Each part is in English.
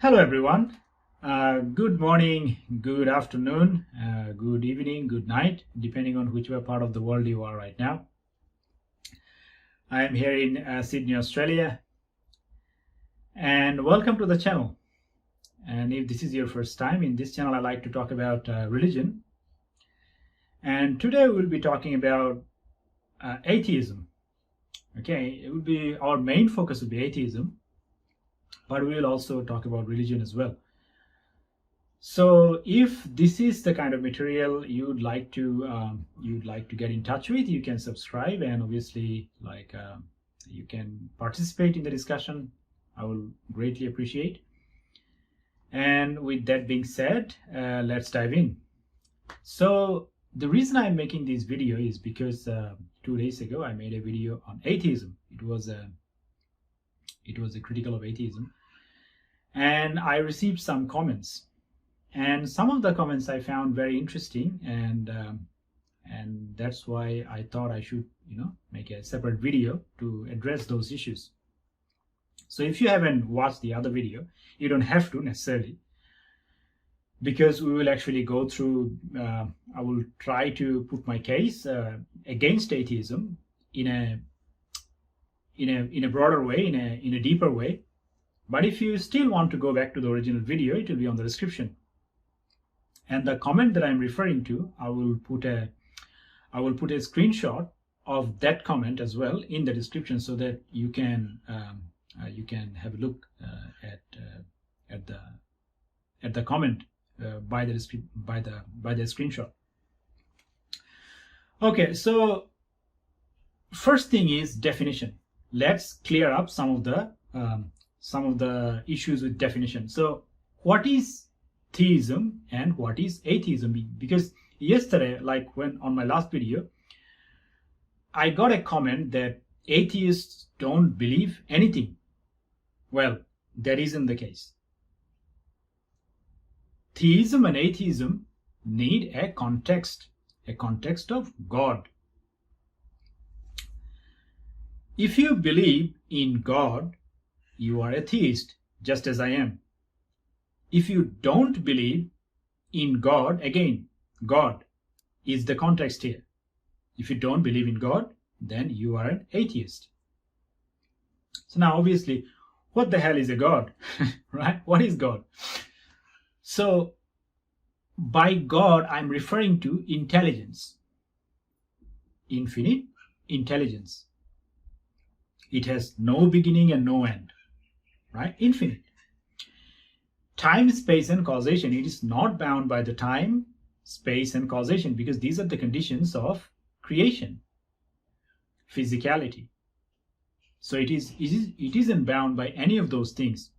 Hello everyone. Good morning, good afternoon, good evening, good night, depending on whichever part of the world you are right now. I am here in Sydney, Australia, and welcome to the channel. And if this is your first time in this channel, I like to talk about religion. And today we'll be talking about atheism. Okay, it will be our main focus will be atheism, but we will also talk about religion as well. So if this is the kind of material you'd like to get in touch with, you can subscribe, and obviously you can participate in the discussion. I will greatly appreciate. And with that being said, let's dive in. So the reason I'm making this video is because 2 days ago I made a video on atheism. It was a critical of atheism, and I received some comments. And some of the comments I found very interesting, and that's why I thought I should, make a separate video to address those issues. So if you haven't watched the other video, you don't have to necessarily, because we will actually go through. I will try to put my case against atheism in a broader way, in a deeper way. But if you still want to go back to the original video, it will be on the description. And the comment that I'm referring to, I will put a screenshot of that comment as well in the description, so that you can have a look at the comment by the screenshot. Okay, so first thing is definition. Let's clear up some of the issues with definition. So what is theism and what is atheism? Because yesterday, like when on my last video, I got a comment that atheists don't believe anything. Well, that isn't the case. Theism and atheism need a context of God. If you believe in God, you are a theist, just as I am. If you don't believe in God, again, God is the context here. If you don't believe in God, then you are an atheist. So now, obviously, what the hell is a God? Right? What is God? So, by God, I'm referring to intelligence. Infinite intelligence. It has no beginning and no end. Right? Infinite. Time, space, and causation. It is not bound by the time, space, and causation, because these are the conditions of creation. Physicality. So it isn't bound by any of those things.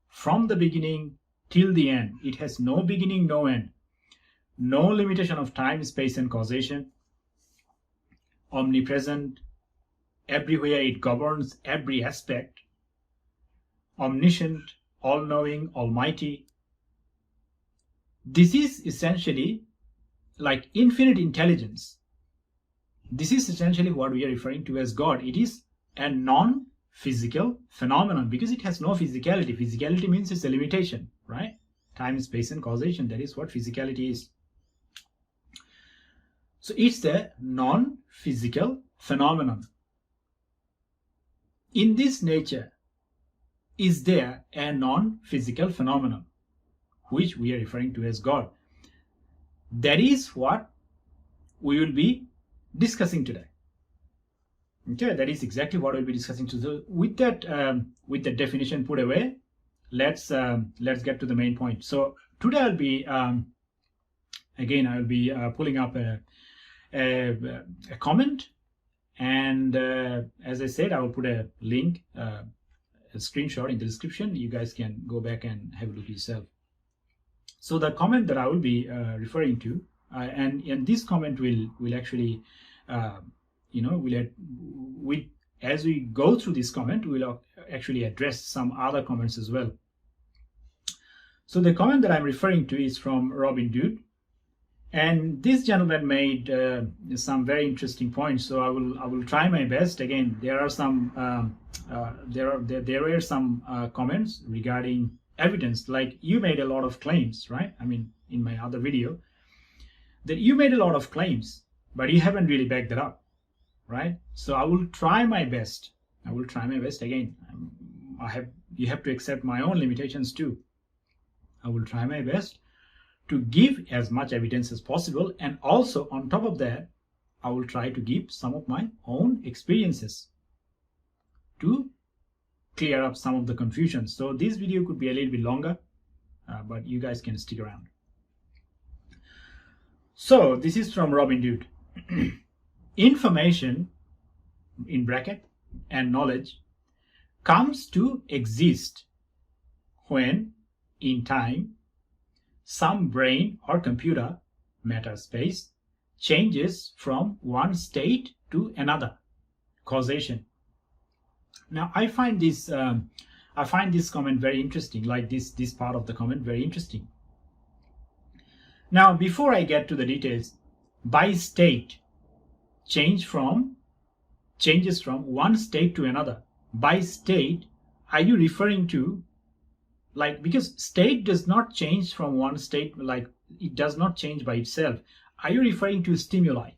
From the beginning till the end, it has no beginning, no end. No limitation of time, space, and causation. Omnipresent. Everywhere it governs every aspect. Omniscient. All-knowing, almighty. This is essentially like infinite intelligence. This is essentially what we are referring to as God. It is a non-physical phenomenon because it has no physicality. Physicality means it's a limitation, right? Time, space, and causation. That is what physicality is. So it's a non-physical phenomenon. In this nature, is there a non-physical phenomenon, which we are referring to as God. That is what we will be discussing today. Okay, that is exactly what we'll be discussing today. So with the definition put away, let's get to the main point. So today I'll be pulling up a comment, and as I said, I will put a link. A screenshot in the description. You guys can go back and have a look yourself. So the comment that I will be referring to, and this comment will actually, as we go through this comment, we'll actually address some other comments as well. So the comment that I'm referring to is from Robin Dude, and this gentleman made some very interesting points. So I will try my best. Again, there are some there were some comments regarding evidence. Like you made a lot of claims, right? I mean, in my other video, that you made a lot of claims, but you haven't really backed that up, right? So I will try my best. I will try my best again. You have to accept my own limitations too. I will try my best to give as much evidence as possible, and also on top of that, I will try to give some of my own experiences to clear up some of the confusion. So this video could be a little bit longer, but you guys can stick around. So this is from Robin Dude. Information, in bracket, and knowledge comes to exist when, in time, some brain or computer matter space changes from one state to another. Causation. Now I find this comment very interesting, like this part of the comment very interesting. Now before I get to the details, by state, changes from one state to another. By state, are you referring to, like, because state does not change from one state, like it does not change by itself. Are you referring to stimuli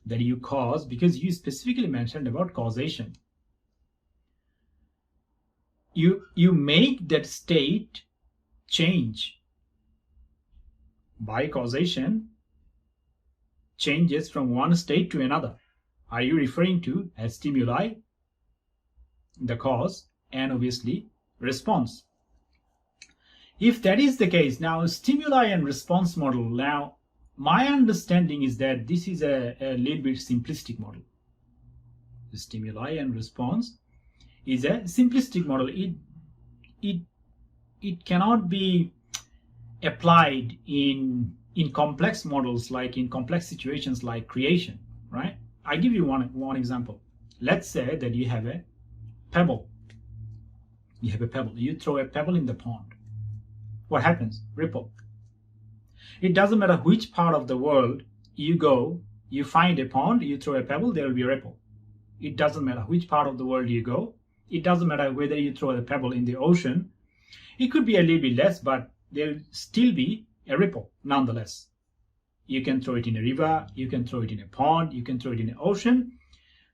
that you cause? Because you specifically mentioned about causation. You make that state change by causation, changes from one state to another. Are you referring to as stimuli, the cause, and obviously response? If that is the case, now stimuli and response model, now my understanding is that this is a little bit simplistic model. The stimuli and response is a simplistic model. It cannot be applied in complex models, like in complex situations like creation, right? I give you one example. Let's say that you have a pebble. You throw a pebble in the pond. What happens? Ripple. It doesn't matter which part of the world you go, you find a pond, you throw a pebble, there will be a ripple. It doesn't matter which part of the world you go. It doesn't matter whether you throw a pebble in the ocean. It could be a little bit less, but there will still be a ripple nonetheless. You can throw it in a river, you can throw it in a pond, you can throw it in an ocean.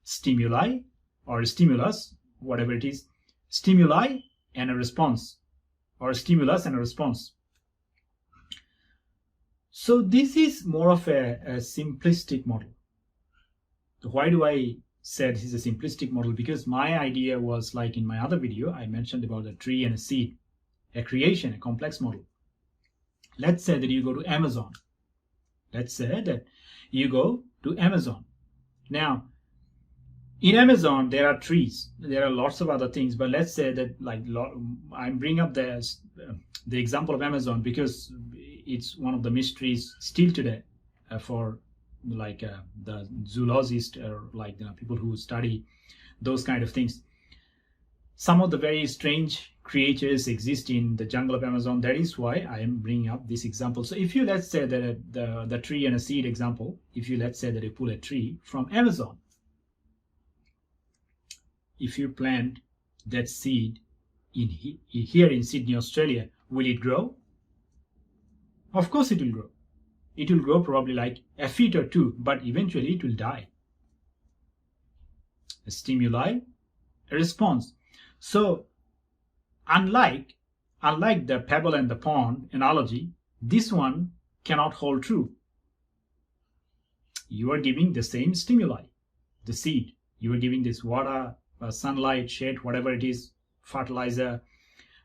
Stimuli or stimulus, whatever it is, stimuli and a response, or stimulus and a response. So this is more of a simplistic model. Why do I say this is a simplistic model? Because my idea was, like in my other video, I mentioned about a tree and a seed, a creation, a complex model. Let's say that you go to Amazon. Let's say that you go to Amazon. Now, in Amazon, there are trees. There are lots of other things. But let's say that, like, I'm bringing up the example of Amazon because it's one of the mysteries still today for like the zoologists, or like people who study those kind of things. Some of the very strange creatures exist in the jungle of Amazon. That is why I am bringing up this example. So if you, let's say that the tree and a seed example, if you, let's say that you pull a tree from Amazon, if you plant that seed here in Sydney, Australia, will it grow? Of course it will grow. It will grow probably like a feet or two, but eventually it will die. A stimuli, a response. So unlike the pebble and the pond analogy, this one cannot hold true. You are giving the same stimuli, the seed. You are giving this water, sunlight, shade, whatever it is, fertilizer,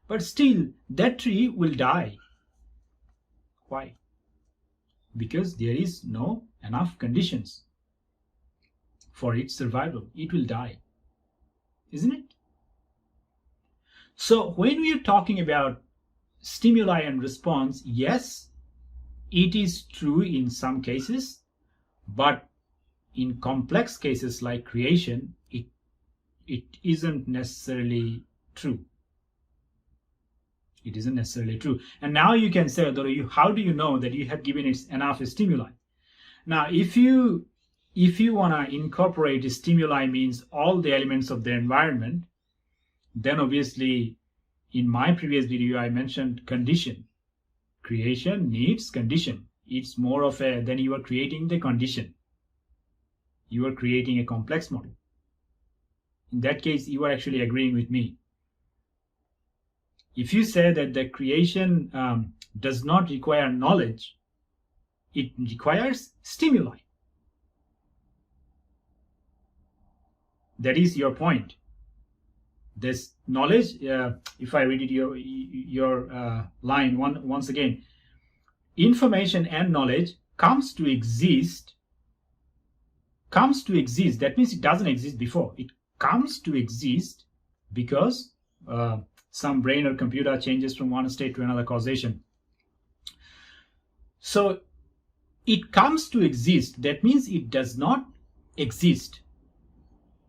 but still that tree will die. Why? Because there is no enough conditions for its survival. It will die, isn't it? So when we are talking about stimuli and response, yes, it is true in some cases, but in complex cases like creation, it isn't necessarily true. It isn't necessarily true. And now you can say, how do you know that you have given it enough stimuli? Now, if you want to incorporate stimuli, means all the elements of the environment, then obviously in my previous video, I mentioned condition. Creation needs condition. It's more of a, then you are creating the condition. You are creating a complex model. In that case, you are actually agreeing with me. If you say that the creation does not require knowledge, it requires stimuli. That is your point. This knowledge, if I read it your line once again, information and knowledge comes to exist. That means it doesn't exist before. It comes to exist because some brain or computer changes from one state to another causation. So it comes to exist. That means it does not exist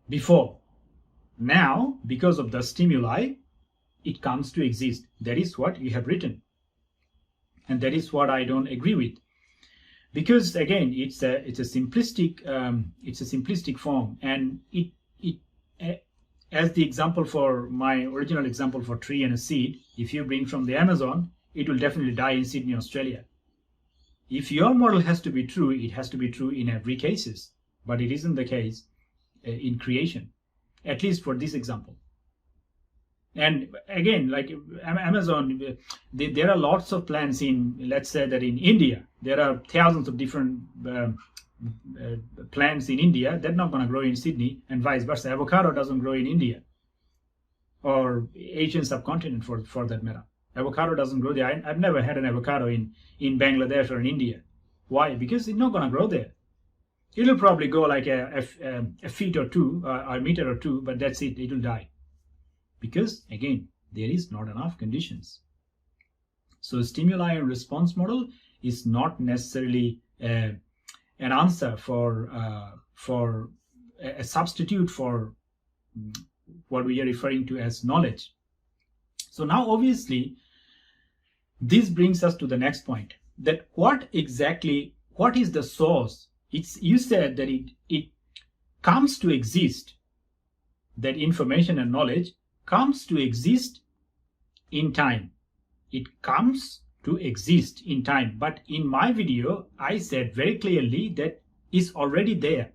before. Now, because of the stimuli, it comes to exist. That is what you have written. And that is what I don't agree with. Because again, it's a simplistic form, and it as the example for my original example for tree and a seed, if you bring from the Amazon, it will definitely die in Sydney, Australia. If your model has to be true, it has to be true in every cases, but it isn't the case in creation, at least for this example. And again, like Amazon, there are lots of plants in, let's say that in India, there are thousands of different plants in India. They're not going to grow in Sydney, and vice versa. Avocado doesn't grow in India or Asian subcontinent for that matter. Avocado doesn't grow there. I've never had an avocado in Bangladesh or in India. Why? Because it's not going to grow there. It'll probably go like a feet or two, or a meter or two, but that's it. It'll die. Because again, there is not enough conditions. So stimuli and response model is not necessarily an answer for a substitute for what we are referring to as knowledge. So now obviously this brings us to the next point, that what is the source? You said that it comes to exist, that information and knowledge comes to exist in time. It comes to exist in time. But in my video, I said very clearly that it's already there.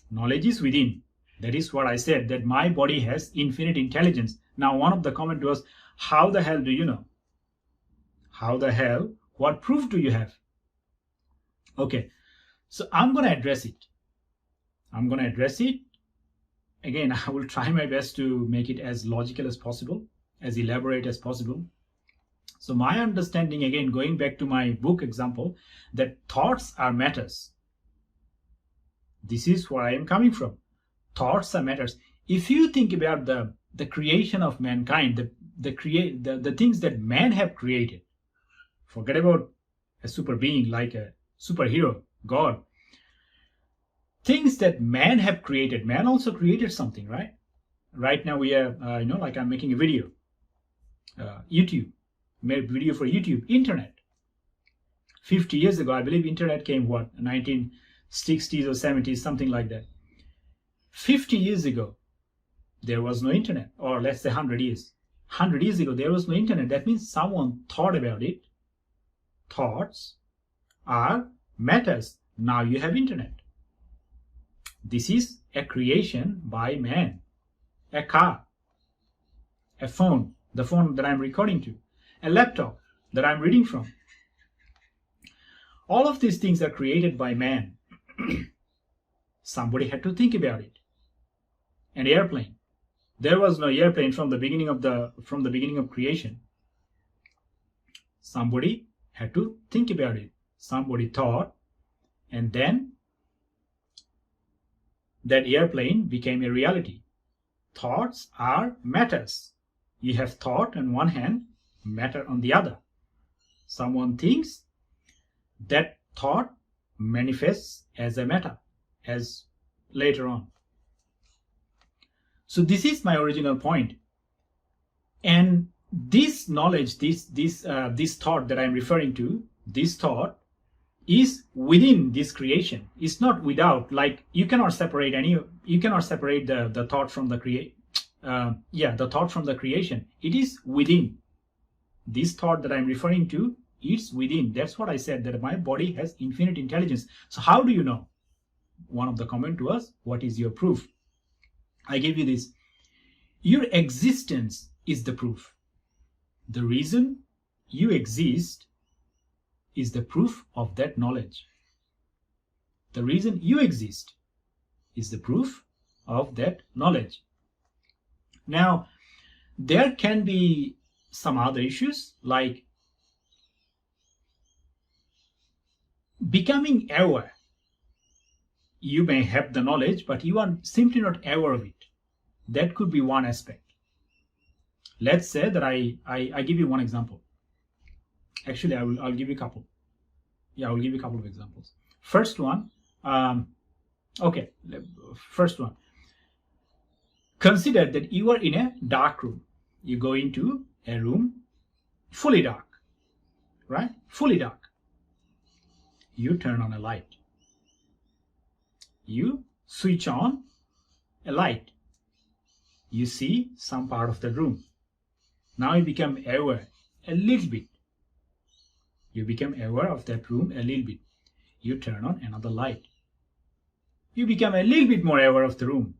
Knowledge is within. That is what I said, that my body has infinite intelligence. Now, one of the comments was, how the hell do you know? How the hell? What proof do you have? Okay, so I'm going to address it. Again, I will try my best to make it as logical as possible, as elaborate as possible. So my understanding, again, going back to my book example, that thoughts are matters. This is where I am coming from. Thoughts are matters. If you think about the creation of mankind, the things that man have created, forget about a super being like a superhero, God. Things that man have created. Man also created something, right? Right now we are, like I'm making a video. YouTube, made a video for YouTube. Internet. 50 years ago, I believe internet came, 1960s or 70s, something like that. 50 years ago, there was no internet, or let's say 100 years. 100 years ago, there was no internet. That means someone thought about it. Thoughts are matters. Now you have internet. This is a creation by man. A car, a phone, the phone that I'm recording to, a laptop that I'm reading from. All of these things are created by man. Somebody had to think about it. An airplane. There was no airplane from the beginning of creation. Somebody had to think about it. Somebody thought, and then that airplane became a reality. Thoughts are matters. You have thought on one hand, matter on the other. Someone thinks, that thought manifests as a matter, as later on. So this is my original point. And this knowledge, this thought that I'm referring to, this thought is within this creation. It's not without. Like you cannot separate the thought from the the thought from the creation, it is within. This thought that I'm referring to, it's within. That's what I said, that my body has infinite intelligence. So how do you know? One of the comment to us, what is your proof? I gave you this. Your existence is the proof. The reason you exist is the proof of that knowledge. The reason you exist is the proof of that knowledge. Now, there can be some other issues like becoming aware. You may have the knowledge, but you are simply not aware of it. That could be one aspect. Let's say that I give you one example. Actually, I'll give you a couple. Yeah, I'll give you a couple of examples. First one, first one. Consider that you are in a dark room. You go into a room fully dark, right? Fully dark. You turn on a light. You switch on a light. You see some part of the room. Now you become aware a little bit. You become aware of that room a little bit. You turn on another light. You become a little bit more aware of the room.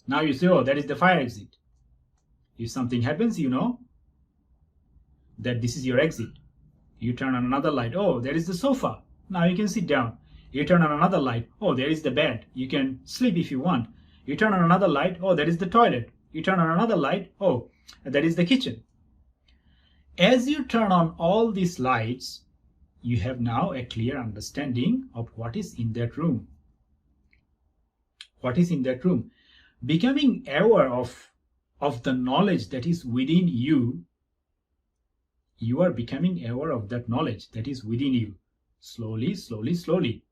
Now you say, oh, that is the fire exit. If something happens, you know that this is your exit. You turn on another light. Oh, there is the sofa. Now you can sit down. You turn on another light. Oh, there is the bed. You can sleep if you want. You turn on another light. Oh, that is the toilet. You turn on another light. Oh, that is the kitchen. As you turn on all these lights, you have now a clear understanding of what is in that room. What is in that room? Becoming aware of the knowledge that is within you, you are becoming aware of that knowledge that is within you. Slowly, slowly, slowly.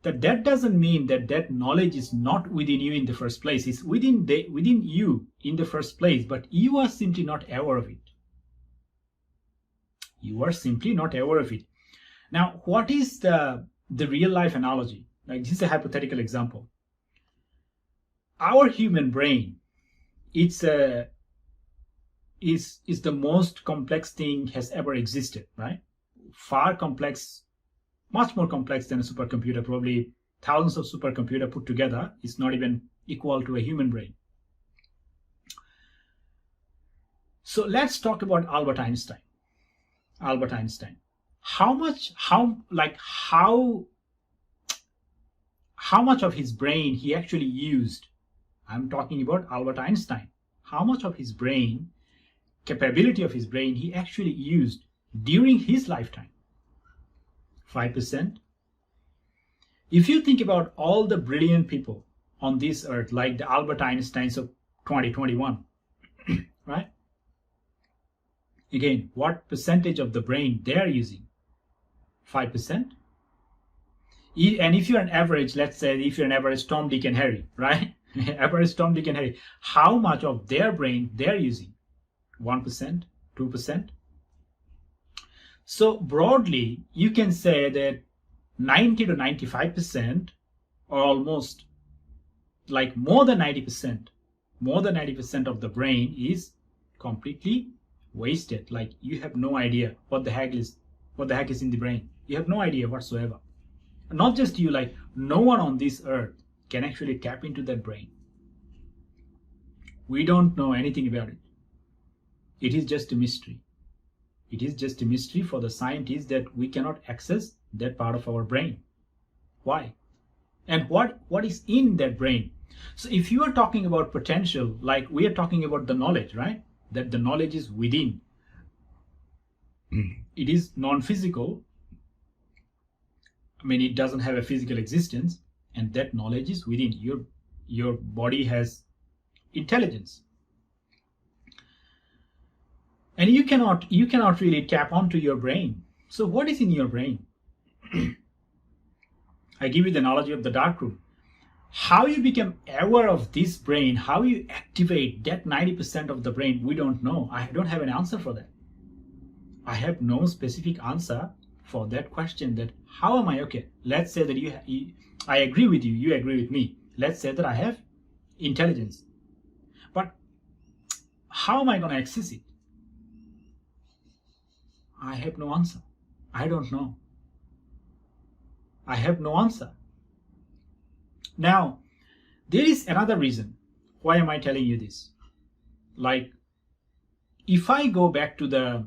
That doesn't mean that knowledge is not within you in the first place. It's within you in the first place, but you are simply not aware of it. You are simply not aware of it. Now, what is the real life analogy? Like, this is a hypothetical example. Our human brain, is the most complex thing has ever existed, right? Far complex, much more complex than a supercomputer. Probably thousands of supercomputers put together is not even equal to a human brain. So let's talk about Albert Einstein. Albert Einstein. How much of his brain he actually used? I'm talking about Albert Einstein. How much of his brain, capability of his brain, he actually used during his lifetime? 5%. If you think about all the brilliant people on this earth, like the Albert Einsteins of 2021, right? Again, what percentage of the brain they're using? 5%. And if you're an average, let's say if you're an average Tom, Dick, and Harry, right? Average Tom, Dick, and Harry, how much of their brain they're using? 1%, 2%. So broadly, you can say that 90 to 95%, or almost like more than 90% of the brain is completely wasted. Like, you have no idea what the heck is in the brain. You have no idea whatsoever. Not just you, like no one on this earth can actually tap into that brain. We don't know anything about it. It is just a mystery. It is just a mystery for the scientists that we cannot access that part of our brain. Why? And what is in that brain? So if you are talking about potential, like we are talking about the knowledge, right? That the knowledge is within. It is non-physical. I mean, it doesn't have a physical existence, and that knowledge is within. Your body has intelligence. And you cannot really tap onto your brain. So what is in your brain? I give you the analogy of the dark room. How you become aware of this brain, how you activate that 90% of the brain, we don't know. I don't have an answer for that. I have no specific answer for that question, that how am I, okay, let's say that I agree with you, you agree with me. Let's say that I have intelligence. But how am I going to access it? I have no answer. I don't know. I have no answer. Now, there is another reason. Why am I telling you this? Like, if I go back to the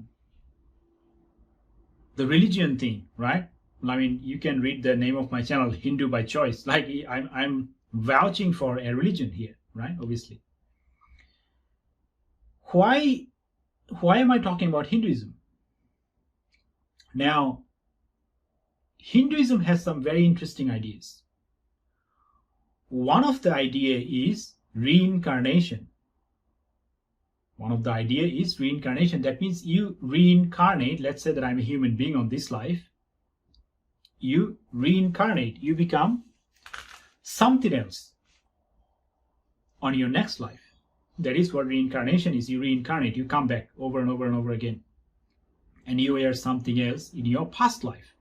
religion thing, right? I mean, you can read the name of my channel, Hindu by Choice. Like, I'm vouching for a religion here, right? Obviously. Why am I talking about Hinduism? Now, Hinduism has some very interesting ideas. One of the idea is reincarnation. One of the idea is reincarnation. That means you reincarnate. Let's say that I'm a human being on this life. You reincarnate. You become something else on your next life. That is what reincarnation is. You reincarnate. You come back over and over and over again. And you are something else in your past life.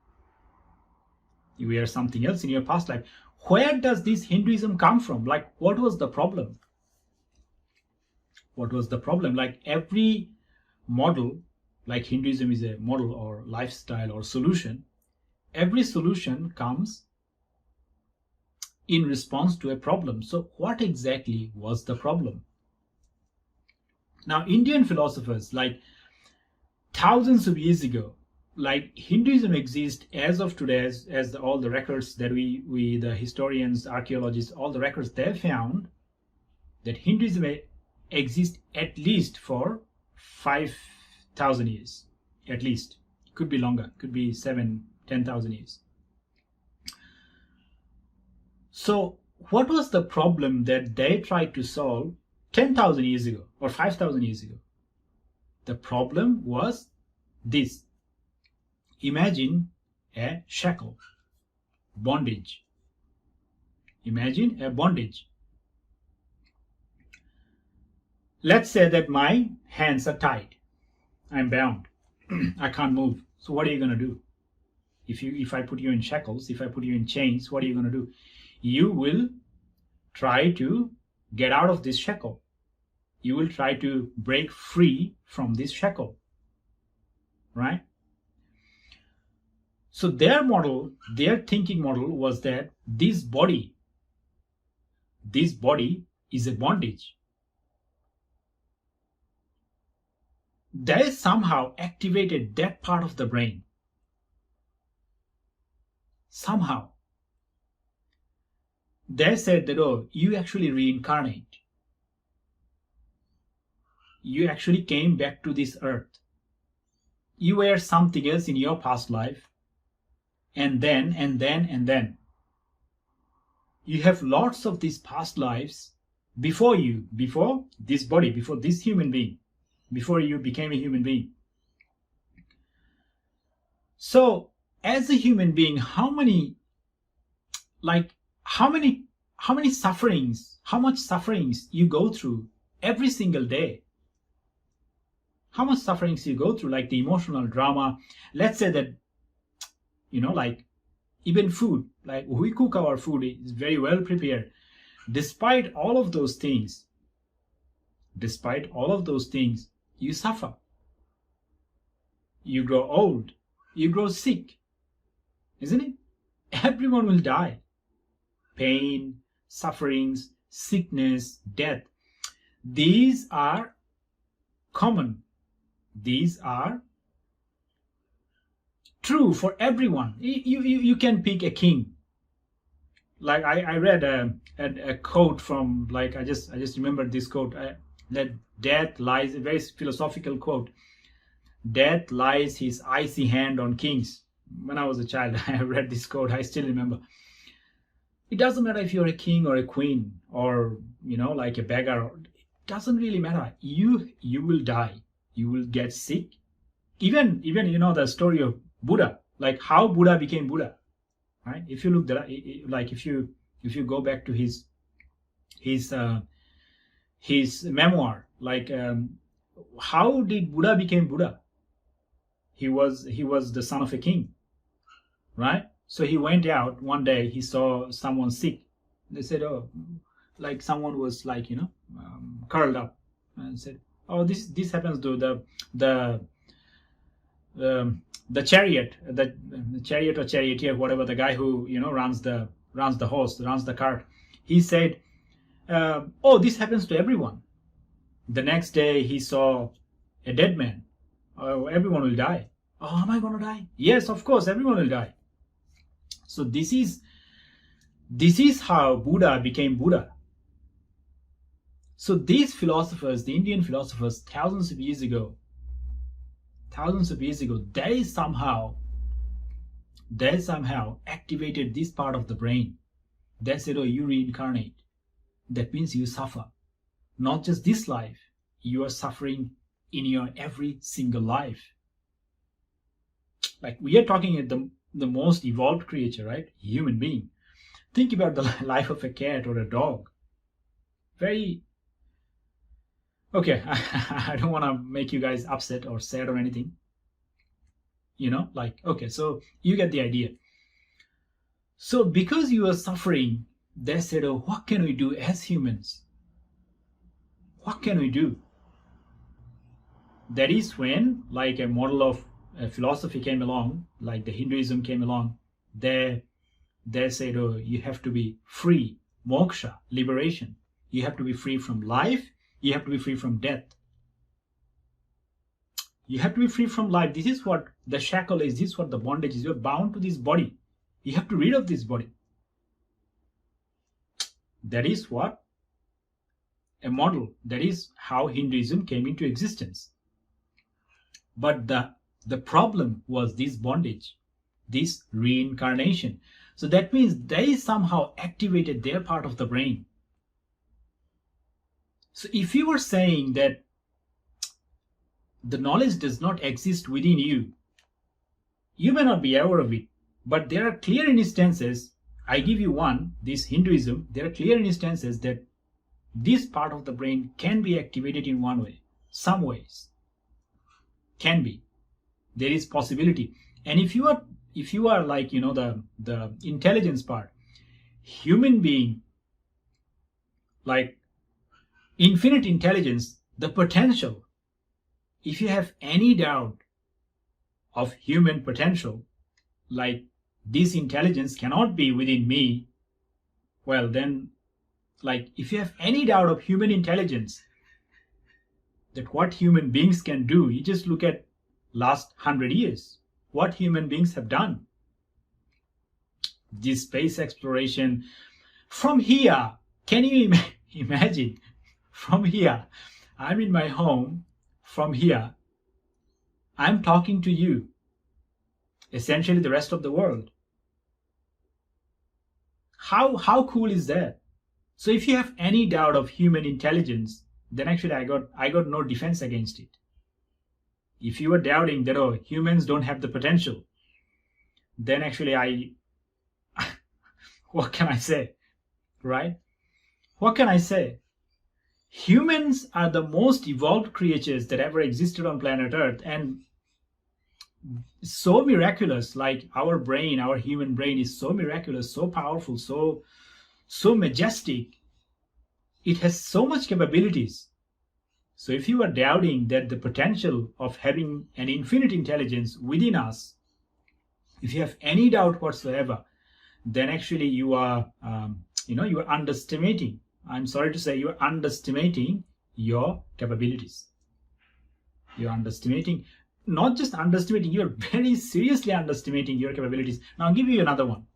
You are something else in your past life. Where does this Hinduism come from? Like, what was the problem? What was the problem? Like, every model, like Hinduism is a model or lifestyle or solution, every solution comes in response to a problem. So what exactly was the problem? Now, Indian philosophers, like thousands of years ago, like Hinduism exists as of today, as all the records that we the historians, archaeologists, all the records they found, that Hinduism exists at least for 5,000 years, at least. It could be longer, could be 7,000-10,000 years. So what was the problem that they tried to solve 10,000 years ago or 5,000 years ago? The problem was this. Imagine a shackle, bondage. Imagine a bondage. Let's say that my hands are tied. I'm bound. I can't move. So what are you going to do? If I put you in shackles, if I put you in chains, what are you going to do? You will try to get out of this shackle. You will try to break free from this shackle, right? So their model, their thinking model was that this body is a bondage. They somehow activated that part of the brain. Somehow. They said that, oh, you actually reincarnate. You actually came back to this earth. You were something else in your past life. And then. You have lots of these past lives before you, before this body, before this human being, before you became a human being. So, as a human being, how many sufferings, how much sufferings you go through every single day? How much sufferings you go through, like the emotional drama. Let's say that, like even food, like we cook our food, is very well prepared. Despite all of those things, you suffer. You grow old. You grow sick. Isn't it? Everyone will die. Pain, sufferings, sickness, death. These are common. These are true for everyone. You can pick a king. Like I read a quote from, like, I just remembered this quote, that death lies, a very philosophical quote, death lies his icy hand on kings. When I was a child, I read this quote. I still remember. It doesn't matter if you're a king or a queen or, like a beggar. It doesn't really matter. You will die. You will get sick. Even the story of Buddha, like how Buddha became Buddha, right? If you look that, like if you go back to his memoir, like how did Buddha became Buddha? He was the son of a king, right? So he went out one day. He saw someone sick. They said, oh, like someone was like curled up, and said, Oh, this happens to the the chariot, the chariot or charioteer, whatever, the guy who runs the horse, runs the cart. He said, oh, this happens to everyone. The next day he saw a dead man. Oh, everyone will die. Oh, am I going to die? Yes, of course, everyone will die. So this is how Buddha became Buddha. So these philosophers, the Indian philosophers, thousands of years ago, they somehow activated this part of the brain. They said, oh, you reincarnate. That means you suffer. Not just this life, you are suffering in your every single life. Like, we are talking at the most evolved creature, right? Human being. Think about the life of a cat or a dog. Very... Okay, I don't want to make you guys upset or sad or anything. Okay, so you get the idea. So because you are suffering, they said, oh, what can we do as humans? What can we do? That is when, like, a model of a philosophy came along, like the Hinduism came along, they said, oh, you have to be free, moksha, liberation. You have to be free from life. You have to be free from death. You have to be free from life. This is what the shackle is. This is what the bondage is. You're bound to this body. You have to rid of this body. That is what a model. That is how Hinduism came into existence. But the problem was this bondage, this reincarnation. So that means they somehow activated their part of the brain. So if you were saying that the knowledge does not exist within you, you may not be aware of it, but there are clear instances. I give you one, this Hinduism, there are clear instances that this part of the brain can be activated in one way, some ways. Can be. There is possibility. And if you are like, the intelligence part, human being, like infinite intelligence, the potential, if you have any doubt of human potential, like this intelligence cannot be within me, well then, like, if you have any doubt of human intelligence, that what human beings can do, you just look at last 100 years, what human beings have done. This space exploration, from here, can you imagine? From here, I'm in my home. From here, I'm talking to you, essentially the rest of the world. How cool is that? So if you have any doubt of human intelligence, then actually I got no defense against it. If you are doubting that, oh, humans don't have the potential, then actually what can I say, right? What can I say? Humans are the most evolved creatures that ever existed on planet Earth, and so miraculous. Like, our brain, our human brain is so miraculous, so powerful, so majestic. It has so much capabilities. So if you are doubting that the potential of having an infinite intelligence within us, if you have any doubt whatsoever, then actually you are you are underestimating. I'm sorry to say, you are underestimating your capabilities. You're underestimating, not just underestimating, you're very seriously underestimating your capabilities. Now I'll give you another one.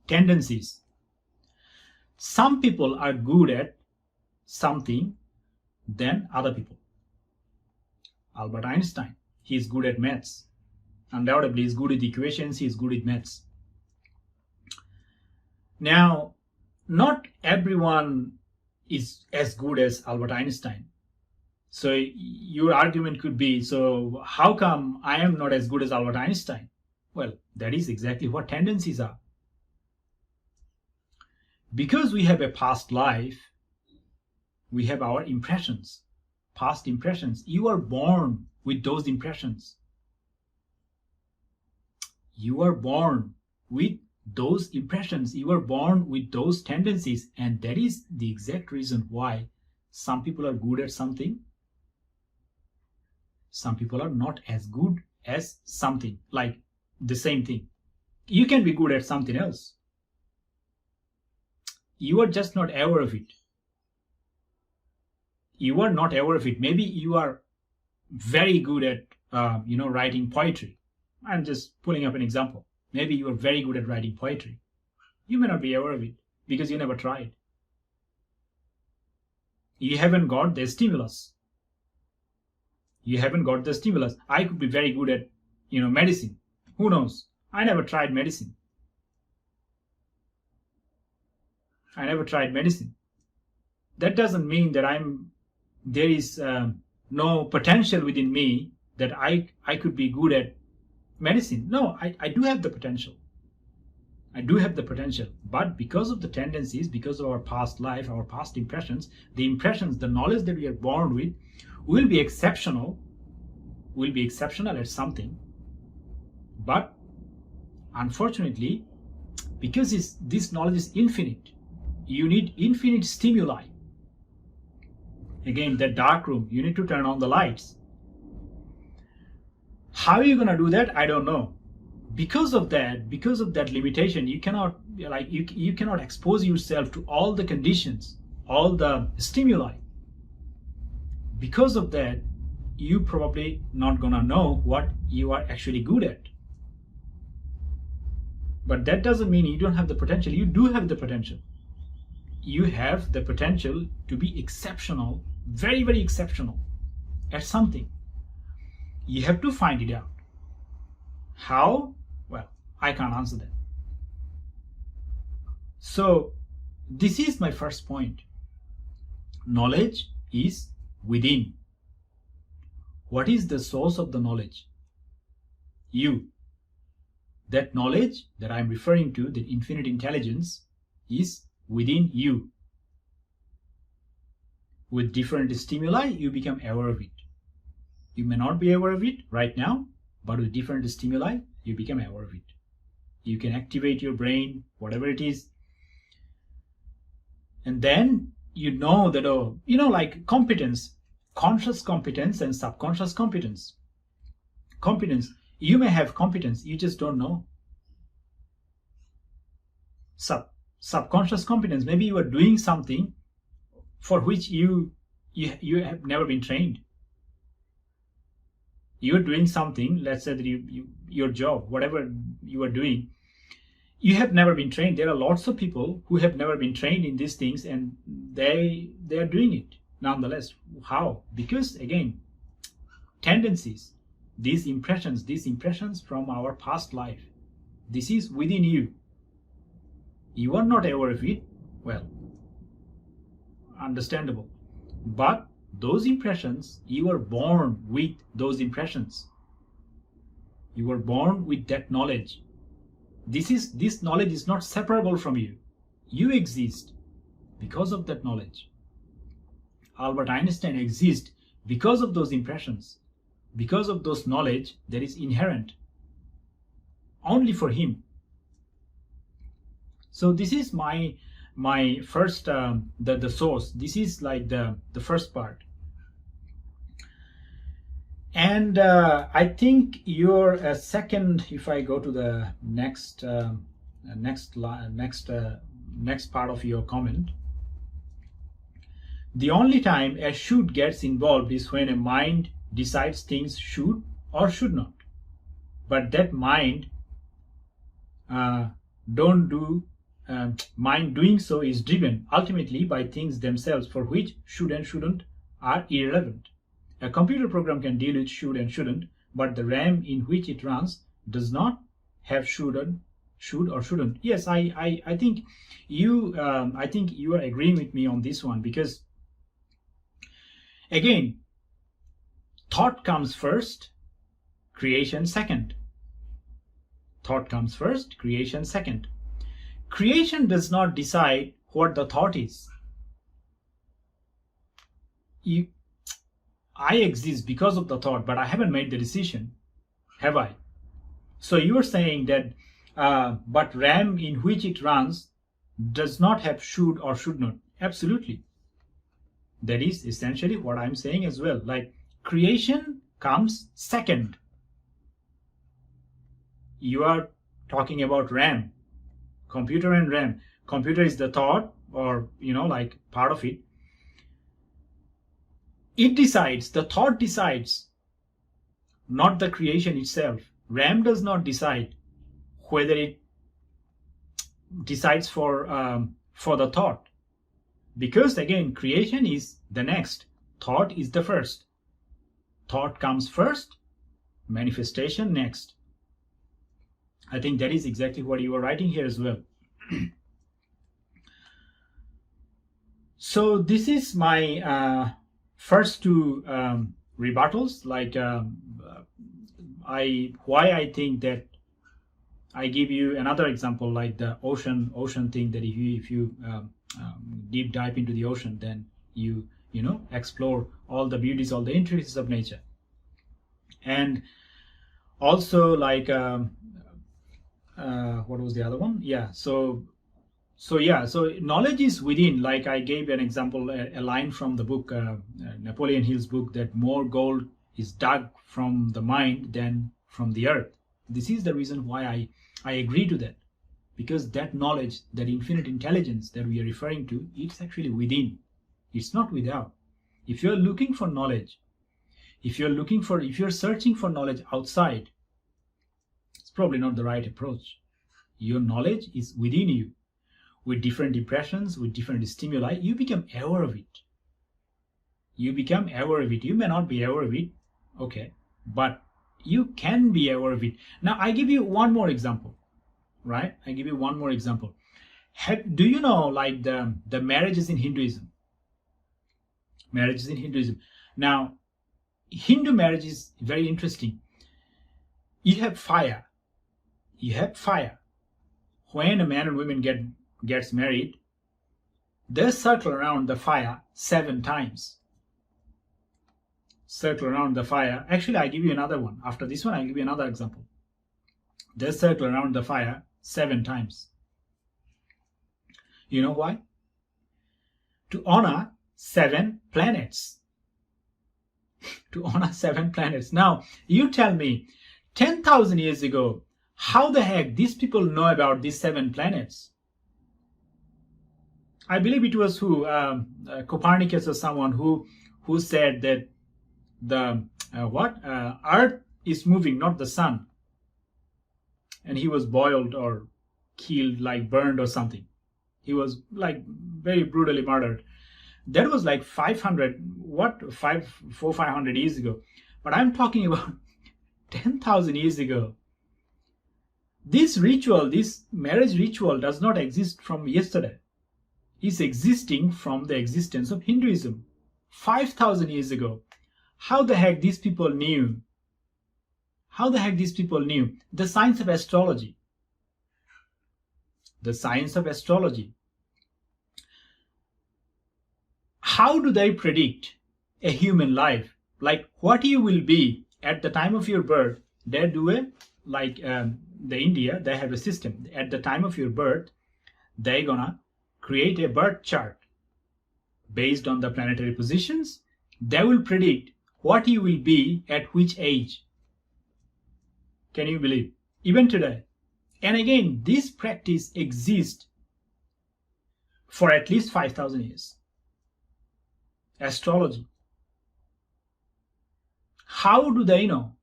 Tendencies. Some people are good at something than other people. Albert Einstein, he is good at maths. Undoubtedly, he's good with equations, he's good with maths. Now, not everyone is as good as Albert Einstein. So your argument could be, so how come I am not as good as Albert Einstein? Well, that is exactly what tendencies are. Because we have a past life, we have our impressions, past impressions. You are born with those impressions. You are born with those impressions. You are born with those tendencies. And that is the exact reason why some people are good at something some people are not as good as something, like the same thing. You can be good at something else. You are just not aware of it. You are not aware of it. Maybe you are very good at, writing poetry. I'm just pulling up an example. Maybe you are very good at writing poetry. You may not be aware of it because you never tried. You haven't got the stimulus. You haven't got the stimulus. I could be very good at, medicine. Who knows? I never tried medicine. That doesn't mean that there is no potential within me that I could be good at medicine. No, I do have the potential. But because of the tendencies, because of our past life, our past impressions, the knowledge that we are born with will be exceptional at something. But unfortunately, because this knowledge is infinite, you need infinite stimuli. Again, that dark room, you need to turn on the lights. How are you going to do that? I don't know. Because of that limitation, you cannot you cannot expose yourself to all the conditions, all the stimuli. Because of that, you probably not gonna know what you are actually good at. But that doesn't mean you don't have the potential. You do have the potential. You have the potential to be exceptional, very, very exceptional at something. You have to find it out. How? Well, I can't answer that. So this is my first point. Knowledge is within. What is the source of the knowledge? You. That knowledge that I'm referring to, the infinite intelligence, is within you. With different stimuli, you become aware of it. You may not be aware of it right now, but with different stimuli, you become aware of it. You can activate your brain, whatever it is. And then you know that, like competence, conscious competence and subconscious competence. Competence, you may have competence, you just don't know. Subconscious competence, maybe you are doing something for which you have never been trained. You are doing something, let's say that your job, whatever you are doing, you have never been trained. There are lots of people who have never been trained in these things, and they are doing it nonetheless. How? Because again, tendencies, these impressions from our past life, this is within you. You are not aware of it. Well, understandable. But those impressions, you are born with those impressions. You were born with that knowledge. This knowledge is not separable from you. You exist because of that knowledge. Albert Einstein exists because of those impressions, because of those knowledge that is inherent only for him. So this is my first the source. This is like the first part. And I think your second, if I go to the next part of your comment, the only time a should gets involved is when a mind decides things should or should not, but that mind mind doing so is driven ultimately by things themselves, for which should and shouldn't are irrelevant. A computer program can deal with should and shouldn't, but the RAM in which it runs does not have should or shouldn't. Yes, I think you are agreeing with me on this one, because again, thought comes first, creation second. Thought comes first, creation second. Creation does not decide what the thought is. I exist because of the thought, but I haven't made the decision, have I? So you are saying that, but RAM in which it runs does not have should or should not. Absolutely. That is essentially what I'm saying as well. Like, creation comes second. You are talking about RAM, computer and RAM. Computer is the thought, or like part of it. It decides, the thought decides, not the creation itself. RAM does not decide whether it decides for the thought, because again, creation is the next, thought is the first. Thought comes first, manifestation next. I think that is exactly what you were writing here as well. So this is my first two rebuttals, like why I think that I give you another example, like the ocean thing, that if you deep dive into the ocean, then you explore all the beauties, all the intricacies of nature. And also, like what was the other one? So knowledge is within. Like I gave an example, a line from the book, Napoleon Hill's book, that more gold is dug from the mind than from the earth. This is the reason why I agree to that, because that knowledge, that infinite intelligence that we are referring to, it's actually within. It's not without. If you're looking for knowledge, if you're searching for knowledge outside, it's probably not the right approach. Your knowledge is within you. With different impressions, with different stimuli, you become aware of it. You become aware of it. You may not be aware of it, okay, but you can be aware of it. Now, I give you one more example, right? I give you one more example. Do you know, like the marriages in Hinduism? Marriages in Hinduism. Now, Hindu marriage is very interesting. You have fire. You have fire. When a man and woman gets married, they circle around the fire 7 times. Circle around the fire. Actually, I give you another one. After this one, I'll give you another example. They circle around the fire 7 times. You know why? To honor 7 planets. To honor 7 planets. Now, you tell me, 10,000 years ago, how the heck these people know about these 7 planets? I believe it was Copernicus or someone who said that the Earth is moving, not the sun. And he was boiled or killed, like burned or something. He was like very brutally murdered. That was like 500 years ago. But I'm talking about 10,000 years ago. This ritual, this marriage ritual, does not exist from yesterday. It's existing from the existence of Hinduism 5,000 years ago. How the heck these people knew? How the heck these people knew? The science of astrology. The science of astrology. How do they predict a human life? Like what you will be at the time of your birth. They do it like the India, they have a system. At the time of your birth, they're gonna create a birth chart. Based on the planetary positions, they will predict what you will be at which age. Can you believe? Even today. And again, this practice exists for at least 5,000 years. Astrology. How do they know?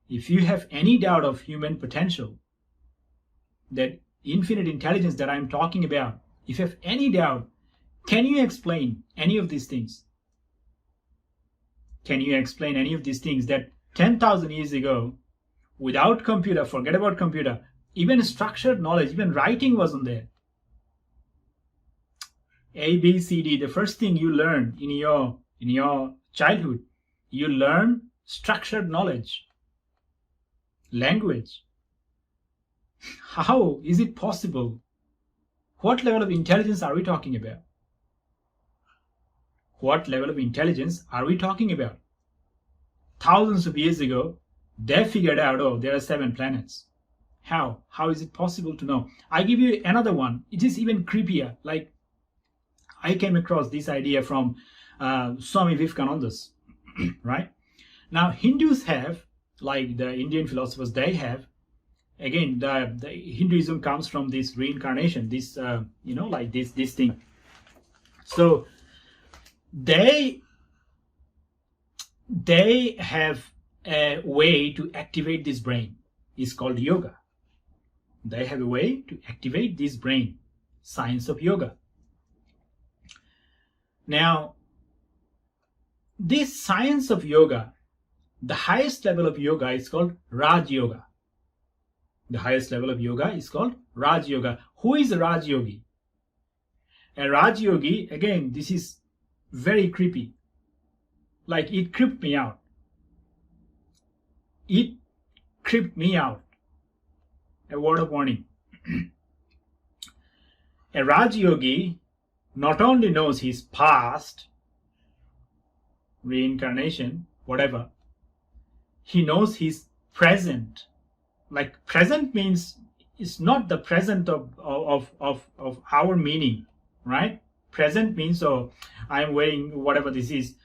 If you have any doubt of human potential, that infinite intelligence that I'm talking about, if you have any doubt, can you explain any of these things? Can you explain any of these things that 10,000 years ago, without computer, forget about computer, even structured knowledge, even writing wasn't there. A, B, C, D, the first thing you learn in your childhood, you learn structured knowledge, language. How is it possible? What level of intelligence are we talking about? What level of intelligence are we talking about? Thousands of years ago, they figured out, oh, there are 7 planets. How? How is it possible to know? I give you another one. It is even creepier. Like, I came across this idea from Swami Vivekananda's. right? Now, Hindus have, like the Indian philosophers, they have, again, the Hinduism comes from this reincarnation, this, like this thing. So they have a way to activate this brain. It's called yoga. They have a way to activate this brain, science of yoga. Now, this science of yoga, the highest level of yoga is called Raj Yoga. The highest level of yoga is called Raj Yoga. Who is a Raj Yogi? A Raj Yogi, again, this is very creepy. Like, it creeped me out. It creeped me out. A word of warning. A Raj Yogi not only knows his past, reincarnation, whatever, he knows his present. Like, present means it's not the present of our meaning, right? Present means, oh, I'm wearing whatever this is,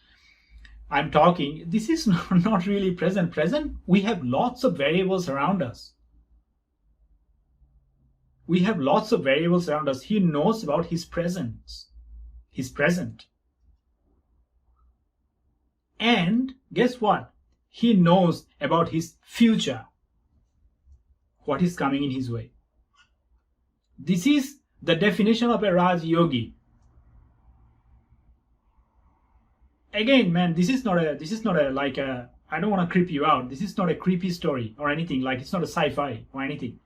I'm talking. This is not really present. Present, we have lots of variables around us. We have lots of variables around us. He knows about his presence, his present. And guess what? He knows about his future, what is coming in his way. This is the definition of a Raj Yogi. Again, man, this is not a like a, I don't want to creep you out. This is not a creepy story or anything. Like, it's not a sci-fi or anything.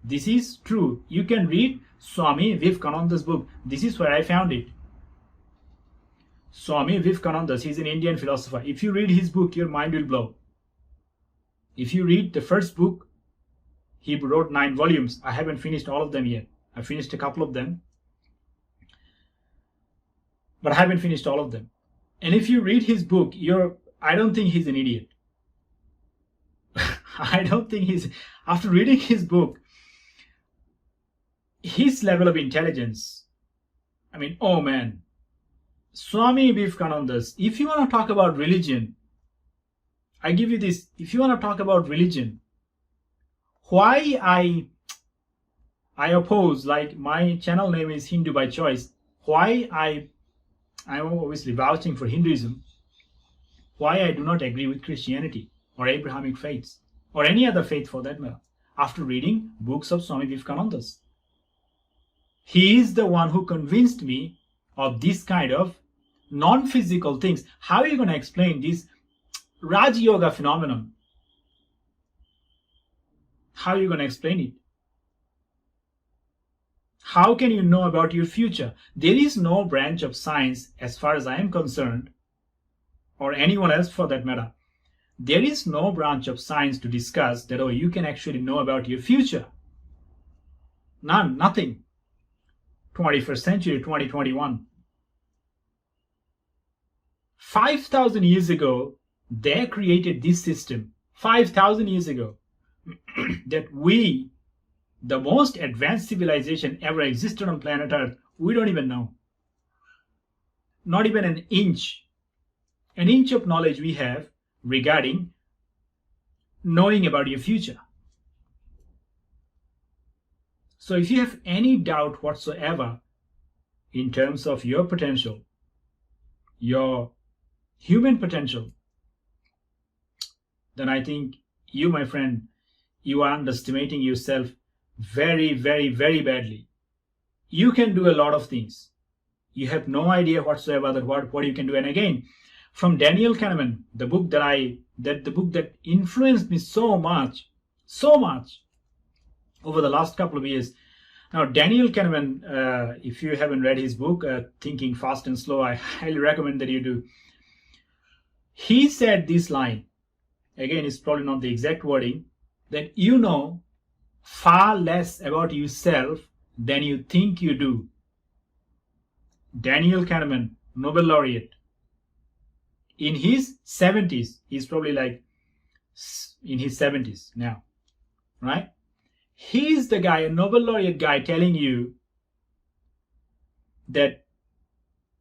This is true. You can read Swami Vivekananda's book. This is where I found it. Swami Vivekananda, he's an Indian philosopher. If you read his book, your mind will blow. If you read the first book, he wrote 9 volumes. I haven't finished all of them yet. I finished a couple of them, but I haven't finished all of them. And if you read his book, I don't think he's an idiot. I don't think after reading his book, his level of intelligence, I mean, oh man, Swami Vivekananda's, if you want to talk about religion, I give you this, if you want to talk about religion, why I oppose, like, my channel name is Hindu by choice, why I'm obviously vouching for Hinduism, why I do not agree with Christianity or Abrahamic faiths or any other faith for that matter, after reading books of Swami Vivekananda's. He is the one who convinced me of this kind of non-physical things. How are you going to explain this Raj Yoga phenomenon? How are you going to explain it? How can you know about your future? There is no branch of science, as far as I am concerned, or anyone else for that matter. There is no branch of science to discuss that, oh, you can actually know about your future. None, nothing. 21st century, 2021. 5,000 years ago, they created this system. 5,000 years ago. That we, the most advanced civilization ever existed on planet Earth, we don't even know. Not even an inch of knowledge we have regarding knowing about your future. So if you have any doubt whatsoever in terms of your potential, your human potential, then I think you, my friend, you are underestimating yourself very, very, very badly. You can do a lot of things. You have no idea whatsoever that what you can do. And again, from Daniel Kahneman, the book that influenced me so much over the last couple of years. Now, Daniel Kahneman, if you haven't read his book, Thinking Fast and Slow, I highly recommend that you do. He said this line, again, it's probably not the exact wording, that you know far less about yourself than you think you do. Daniel Kahneman, Nobel laureate. In his 70s, he's probably like in his 70s now, right? He's the guy, a Nobel laureate guy, telling you that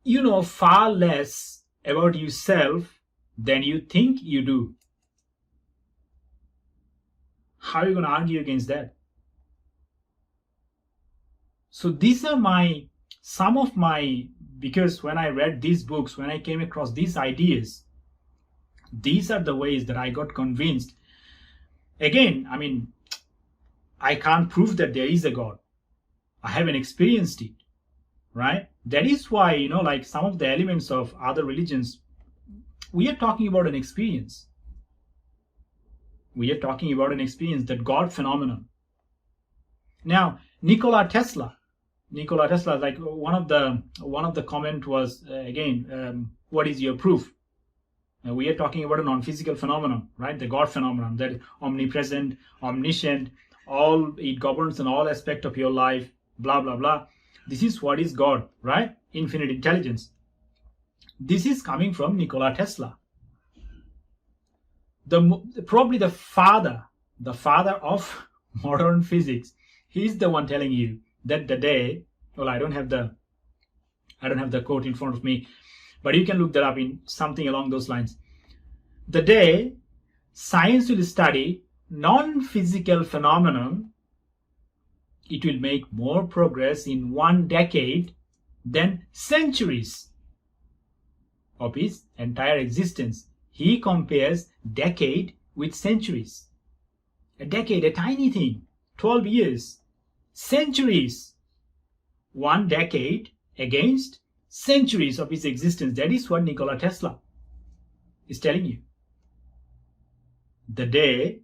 you know far less about yourself than you think you do. How are you going to argue against that? So these are some of my, because when I read these books, when I came across these ideas, these are the ways that I got convinced. Again, I mean, I can't prove that there is a God. I haven't experienced it, right? That is why, like some of the elements of other religions, we are talking about an experience. We are talking about an experience, that God phenomenon. Now, Nikola Tesla, like one of the comment was, what is your proof? Now, we are talking about a non-physical phenomenon, right? The God phenomenon, that omnipresent, omniscient, it governs in all aspects of your life, blah, blah, blah. This is what is God, right? Infinite intelligence. This is coming from Nikola Tesla. Probably the father of modern physics. He's the one telling you that the day, well, I don't have the quote in front of me, but you can look that up in something along those lines. The day science will study non-physical phenomenon, it will make more progress in 1 decade than centuries of its entire existence. He compares decade with centuries. A decade, a tiny thing, 12 years. Centuries, 1 decade against centuries of his existence. That is what Nikola Tesla is telling you. The day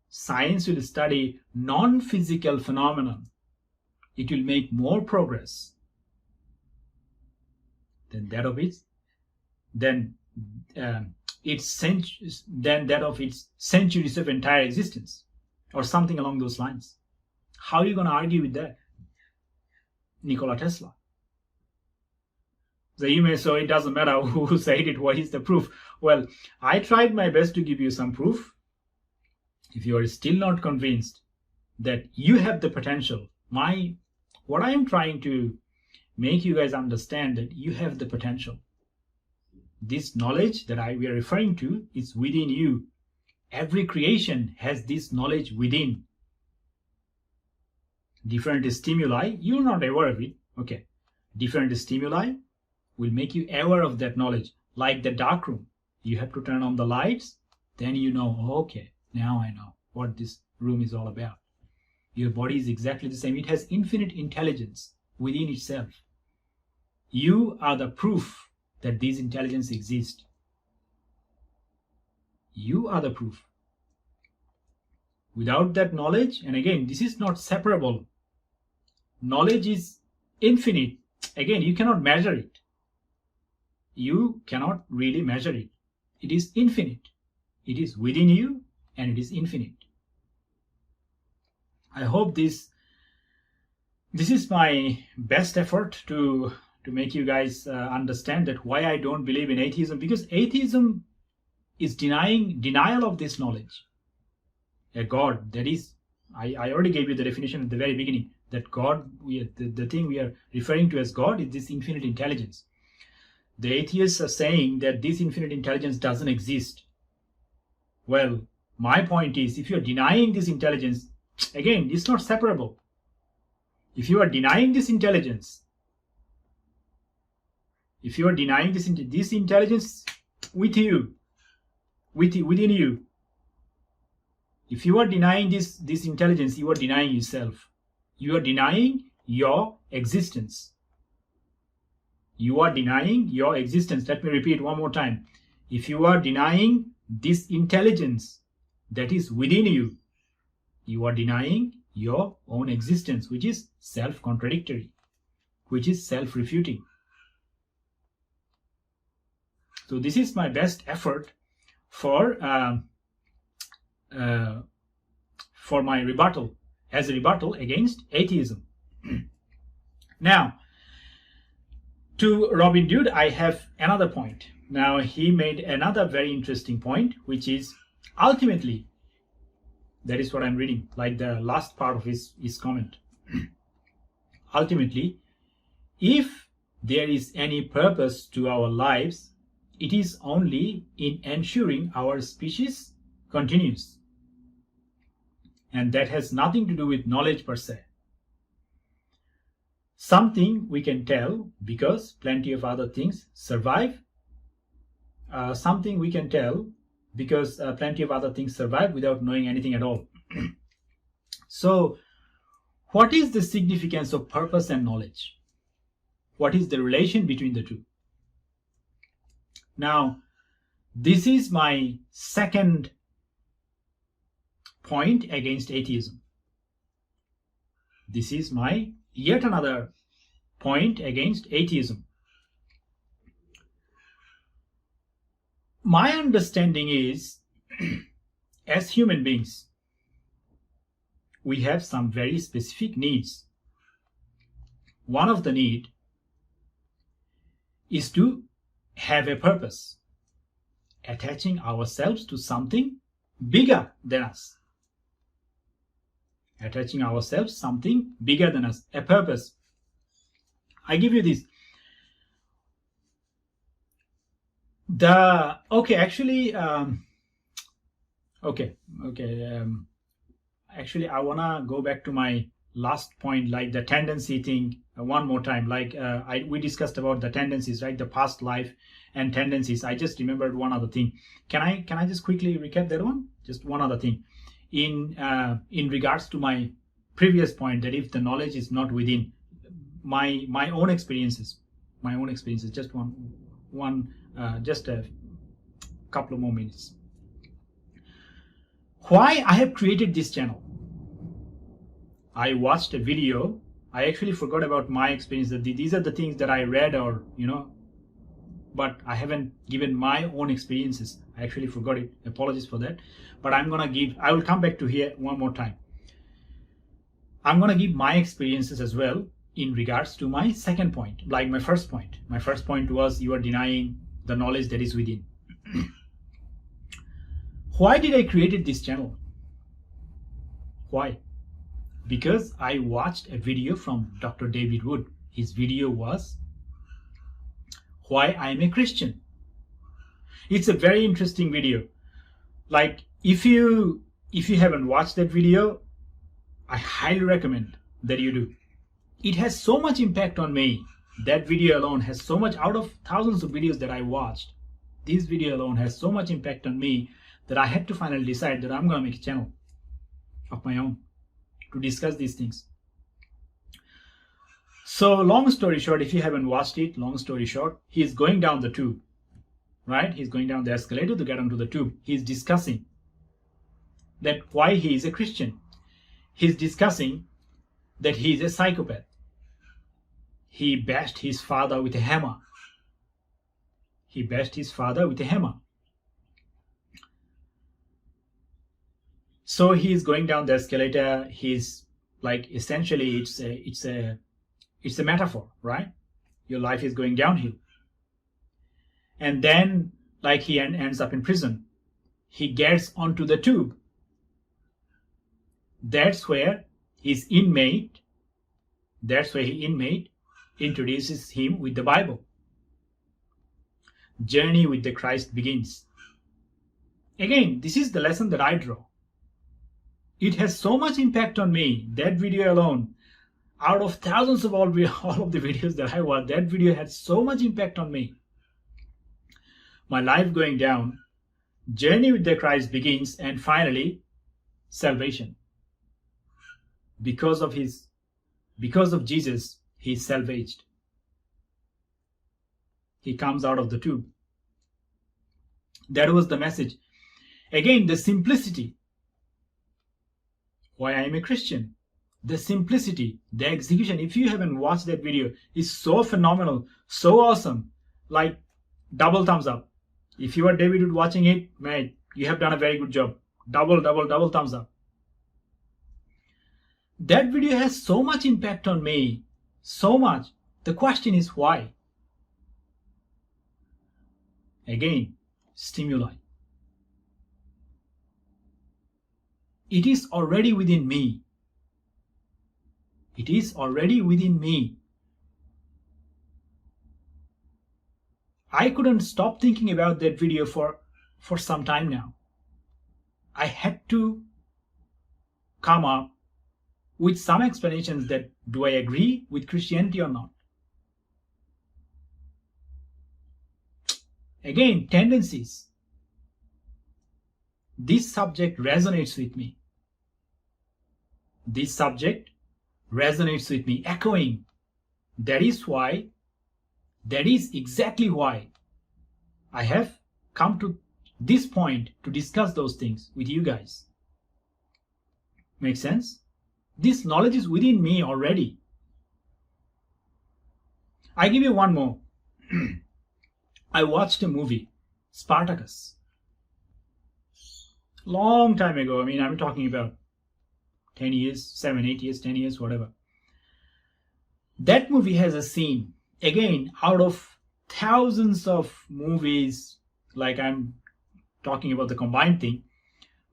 science will study non-physical phenomenon, it will make more progress than that of its centuries of entire existence, or something along those lines. How are you going to argue with that? Nikola Tesla. So you may say, so it doesn't matter who said it, what is the proof? Well, I tried my best to give you some proof. If you are still not convinced that you have the potential, what I am trying to make you guys understand, that you have the potential. This knowledge that we are referring to is within you. Every creation has this knowledge within. Different stimuli, you're not aware of it. Okay. Different stimuli will make you aware of that knowledge. Like the dark room. You have to turn on the lights, then you know, okay, now I know what this room is all about. Your body is exactly the same. It has infinite intelligence within itself. You are the proof that this intelligence exists. You are the proof. Without that knowledge, and again, this is not separable. Knowledge is infinite. Again, you cannot measure it. You cannot really measure it. It is infinite. It is within you and it is infinite. I hope this is my best effort to make you guys understand that why I don't believe in atheism, because atheism is denial of this knowledge. A God, that is, I already gave you the definition at the very beginning, that God, the thing we are referring to as God is this infinite intelligence. The atheists are saying that this infinite intelligence doesn't exist. Well, my point is, if you're denying this intelligence, again, it's not separable. If you are denying this intelligence, if you are denying this intelligence within you, if you are denying this intelligence, you are denying yourself. You are denying your existence. You are denying your existence. Let me repeat one more time. If you are denying this intelligence that is within you, you are denying your own existence, which is self-contradictory, which is self-refuting. So this is my best effort for my rebuttal, as a rebuttal against atheism. Now, to Robin Dude, I have another point. Now, he made another very interesting point, which is ultimately, that is what I'm reading, like the last part of his comment. Ultimately, if there is any purpose to our lives, it is only in ensuring our species continues. And that has nothing to do with knowledge per se. Something we can tell because plenty of other things survive. Something we can tell because plenty of other things survive without knowing anything at all. So, what is the significance of purpose and knowledge? What is the relation between the two? Now, this is my second point against atheism. This is my yet another point against atheism. My understanding is, as human beings, we have some very specific needs. One of the need is to have a purpose, attaching ourselves to something bigger than us. Attaching ourselves something bigger than us, a purpose. I give you this. Actually, I wanna go back to my last point, like the tendency thing, one more time. Like we discussed about the tendencies, right? The past life and tendencies. I just remembered one other thing. Can I just quickly recap that one? Just one other thing. In regards to my previous point, that if the knowledge is not within my own experiences, just just a couple of more minutes. Why I have created this channel? I watched a video. I actually forgot about my experience, that these are the things that I read, or but I haven't given my own experiences. I actually forgot it. Apologies for that. But I will come back to here one more time. I'm gonna give my experiences as well in regards to my second point, like my first point. My first point was, you are denying the knowledge that is within. Why did I create this channel? Why? Because I watched a video from Dr. David Wood. His video was Why I Am a Christian. It's a very interesting video. Like, if you haven't watched that video, I highly recommend that you do. It has so much impact on me. That video alone has so much, out of thousands of videos that I watched, this video alone has so much impact on me that I had to finally decide that I'm going to make a channel of my own to discuss these things. So long story short, if you haven't watched it, long story short, he's going down the tube, right? He's going down the escalator to get onto the tube. He's discussing that why he is a Christian. He's discussing that he is a psychopath. He bashed his father with a hammer. He bashed his father with a hammer. So he's going down the escalator. He's like, essentially, it's a metaphor, right? Your life is going downhill. And then, like, he ends up in prison. He gets onto the tube. That's where his inmate introduces him with the Bible. Journey with the Christ begins. Again, this is the lesson that I draw. It has so much impact on me, that video alone. Out of thousands of all of the videos that I watched, that video had so much impact on me. My life going down, journey with the Christ begins, and finally, salvation. Because of Jesus, he is salvaged. He comes out of the tube. That was the message. Again, the simplicity. Why I am a Christian. The simplicity, the execution. If you haven't watched that video, is so phenomenal, so awesome. Like, double thumbs up. If you are David Wood watching it, man, you have done a very good job. Double thumbs up. That video has so much impact on me. So much. The question is why? Again, stimuli. It is already within me. It is already within me. I couldn't stop thinking about that video for some time now. I had to come up with some explanations that do I agree with Christianity or not. Again, tendencies. This subject resonates with me. This subject resonates with me, echoing. That is exactly why I have come to this point to discuss those things with you guys. Make sense? This knowledge is within me already. I give you one more. I watched a movie, Spartacus. Long time ago. I mean, I'm talking about 10 years, 7, 8 years, 10 years, whatever. That movie has a scene, again, out of thousands of movies, like I'm talking about the combined thing,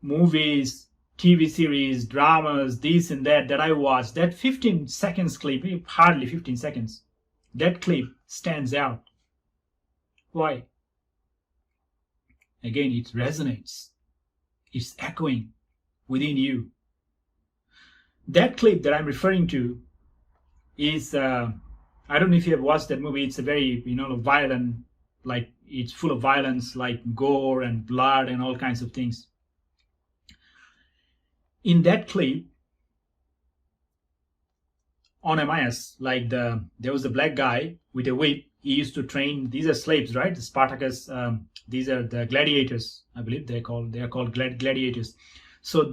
movies, TV series, dramas, this and that I watched, that 15 seconds clip, hardly 15 seconds, that clip stands out. Why? Again, it resonates. It's echoing within you. That clip that I'm referring to is, I don't know if you have watched that movie. It's a very, violent, like it's full of violence, like gore and blood and all kinds of things. In that clip, Onemias, like there was a black guy with a whip. He used to train. These are slaves, right? The Spartacus. These are the gladiators. I believe they are called gladiators. So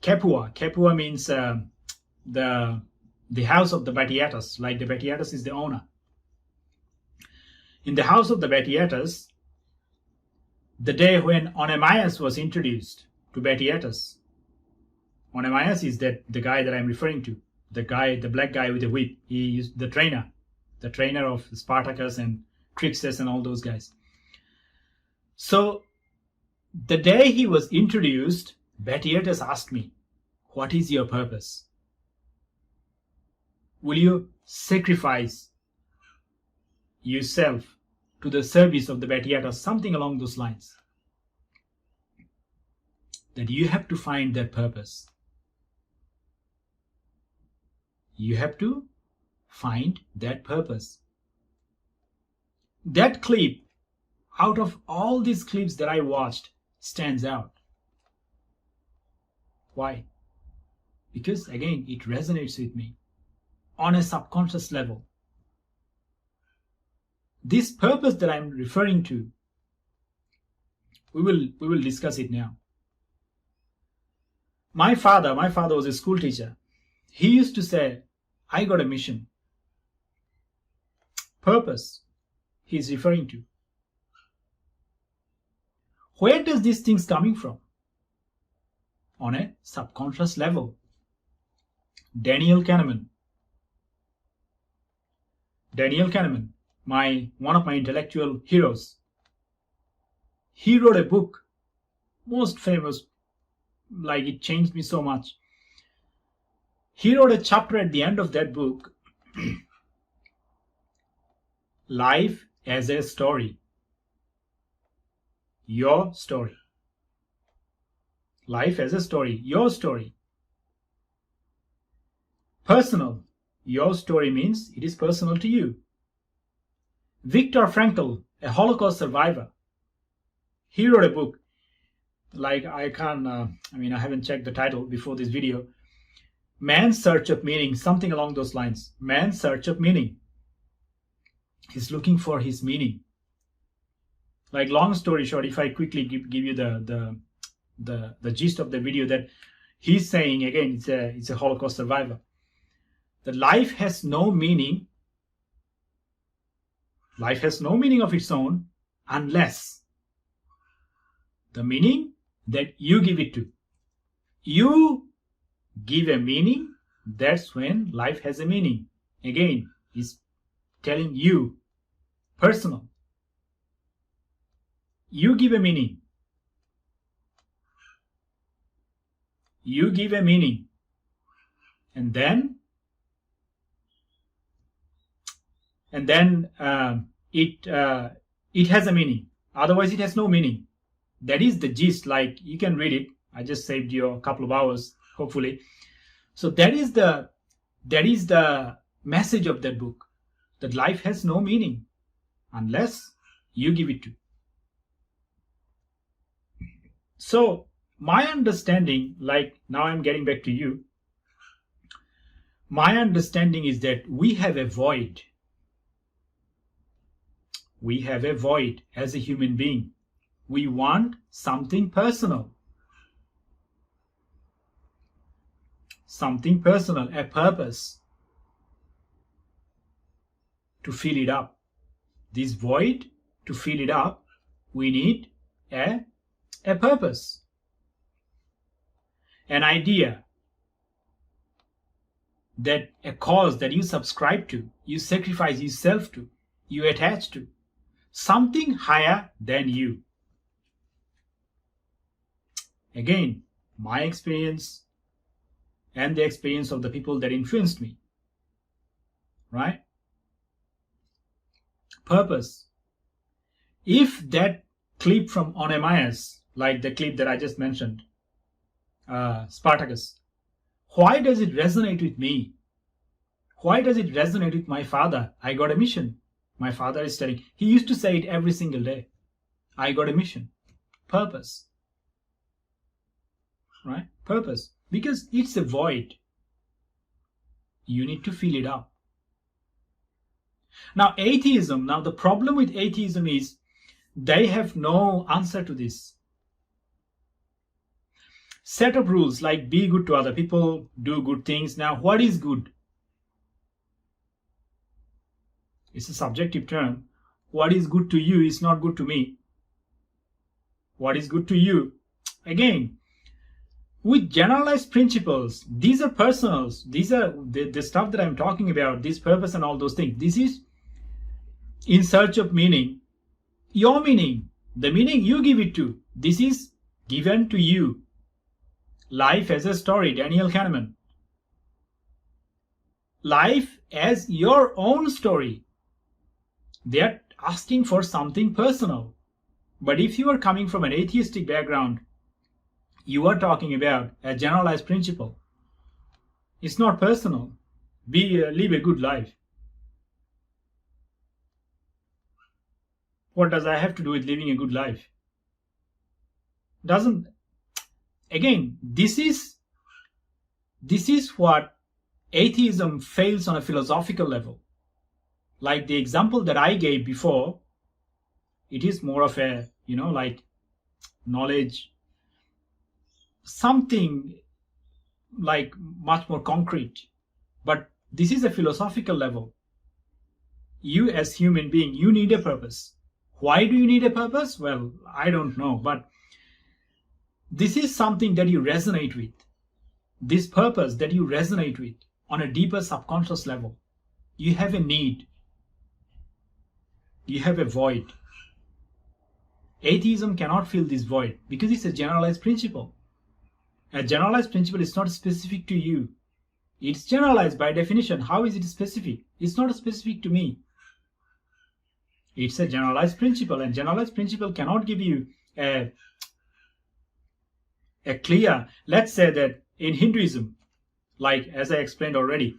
Capua means the house of the Batiatus. Like the Batiatus is the owner. In the house of the Batiatus, the day when Onemias was introduced to Batiatus, Onemias is the guy that I'm referring to. The black guy with the whip. He is the trainer of Spartacus and Crixus and all those guys. So the day he was introduced, Batiatus asked me, "What is your purpose? Will you sacrifice yourself to the service of the Batiatus?" Something along those lines. That you have to find that purpose. You have to find that purpose. That clip, out of all these clips that I watched, stands out. Why? Because again, it resonates with me on a subconscious level. This purpose that I'm referring to, we will discuss it now. My father was a school teacher. He used to say, "I got a mission." Purpose he's referring to. Where does these things coming from? On a subconscious level. Daniel Kahneman, one of my intellectual heroes. He wrote a book, most famous, like it changed me so much. He wrote a chapter at the end of that book, Life as a Story. Your story. Life as a story. Your story. Personal. Your story means it is personal to you. Viktor Frankl, a Holocaust survivor, he wrote a book, like I haven't checked the title before this video. Man's Search of Meaning, something along those lines. Man's Search of Meaning. He's looking for his meaning. Like, long story short, if I quickly give you the gist of the video, that he's saying, again, it's a Holocaust survivor, that life has no meaning. Life has no meaning of its own unless the meaning that you give it to. You give a meaning, that's when life has a meaning. Again, he's telling you, personal. You give a meaning. You give a meaning. And then it has a meaning. Otherwise, it has no meaning. That is the gist. Like, you can read it. I just saved you a couple of hours, hopefully. So that is the message of that book. That life has no meaning unless you give it to. So my understanding, like now I'm getting back to you. My understanding is that we have a void. We have a void as a human being. We want something personal. Something personal, a purpose to fill it up. This void, to fill it up, we need a purpose, an idea, that a cause that you subscribe to, you sacrifice yourself to, you attach to, something higher than you. Again, my experience and the experience of the people that influenced me, right? Purpose. If that clip from Onemias, like the clip that I just mentioned, Spartacus, why does it resonate with me? Why does it resonate with my father? I got a mission. My father is telling, he used to say it every single day. I got a mission. Purpose. Right? Purpose. Because it's a void. You need to fill it up. Now, atheism, the problem with atheism is they have no answer to this. Set of rules like be good to other people, do good things. Now, what is good? It's a subjective term. What is good to you is not good to me. What is good to you? Again, with generalized principles, these are personals. These are the stuff that I'm talking about, this purpose and all those things. This is in search of meaning. Your meaning, the meaning you give it to, this is given to you. Life as a story, Daniel Kahneman. Life as your own story. They are asking for something personal. But if you are coming from an atheistic background, you are talking about a generalized principle. It's not personal. Live a good life. What does that have to do with living a good life? Doesn't. Again, this is what atheism fails on a philosophical level. Like the example that I gave before, it is more of a, like knowledge, something like much more concrete. But this is a philosophical level. You as human being, you need a purpose. Why do you need a purpose? Well, I don't know, but this is something that you resonate with. This purpose that you resonate with on a deeper subconscious level. You have a need. You have a void. Atheism cannot fill this void because it's a generalized principle. A generalized principle is not specific to you. It's generalized by definition. How is it specific? It's not specific to me. It's a generalized principle, and generalized principle cannot give you a clear, let's say that in Hinduism, like as I explained already,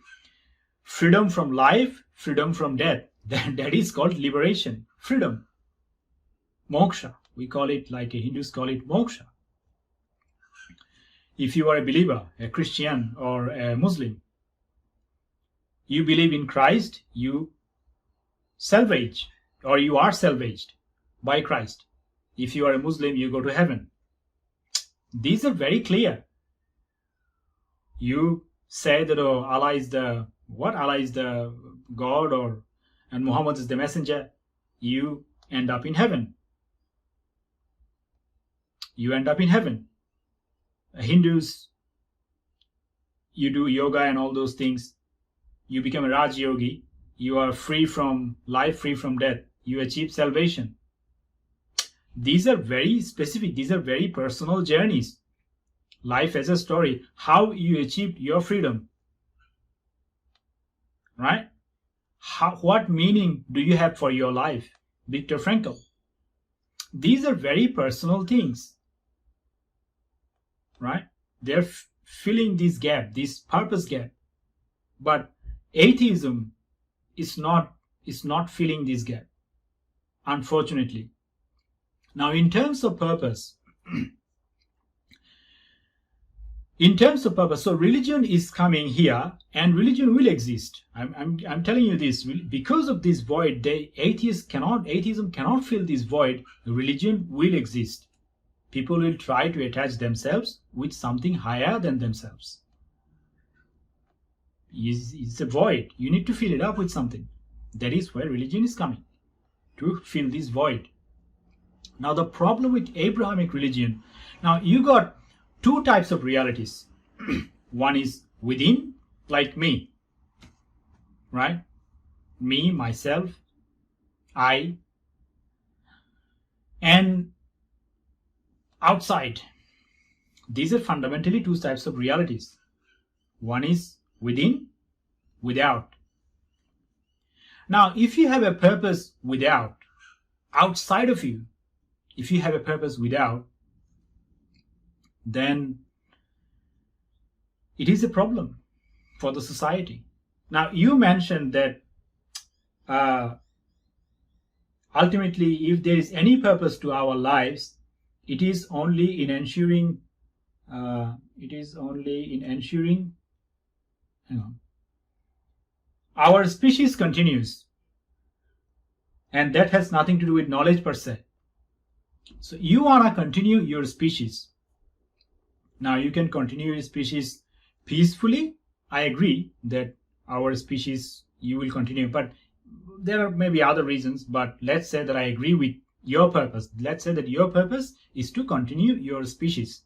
freedom from life, freedom from death, that is called liberation, freedom, moksha. We call it, like Hindus call it, moksha. If you are a believer, a Christian or a Muslim, you believe in Christ, you salvage, or you are salvaged by Christ. If you are a Muslim, you go to heaven. These are very clear. You say that Allah is the God, and Muhammad is the messenger. You end up in heaven. You end up in heaven. Hindus, you do yoga and all those things. You become a Raj Yogi. You are free from life, free from death. You achieve salvation. These are very specific. These are very personal journeys. Life as a story. How you achieved your freedom. Right? What meaning do you have for your life? Viktor Frankl. These are very personal things, right? They're filling this gap, this purpose gap. But atheism is not filling this gap, unfortunately. Now, in terms of purpose, so religion is coming here, and religion will exist. I'm telling you this, because of this void, atheism cannot fill this void. Religion will exist. People will try to attach themselves with something higher than themselves. It's a void. You need to fill it up with something. That is where religion is coming, to fill this void. Now, the problem with Abrahamic religion, now you got two types of realities. One is within, like me, right? Me, myself, I, and outside. These are fundamentally two types of realities. One is within, without. Now, if you have a purpose without, outside of you, if you have a purpose without, then it is a problem for the society. Now, you mentioned that ultimately, if there is any purpose to our lives, it is only in ensuring our species continues, and that has nothing to do with knowledge per se. So you want to continue your species. Now, you can continue your species peacefully. I agree that our species, you will continue, but there are maybe other reasons. But let's say that I agree with your purpose. Let's say that your purpose is to continue your species.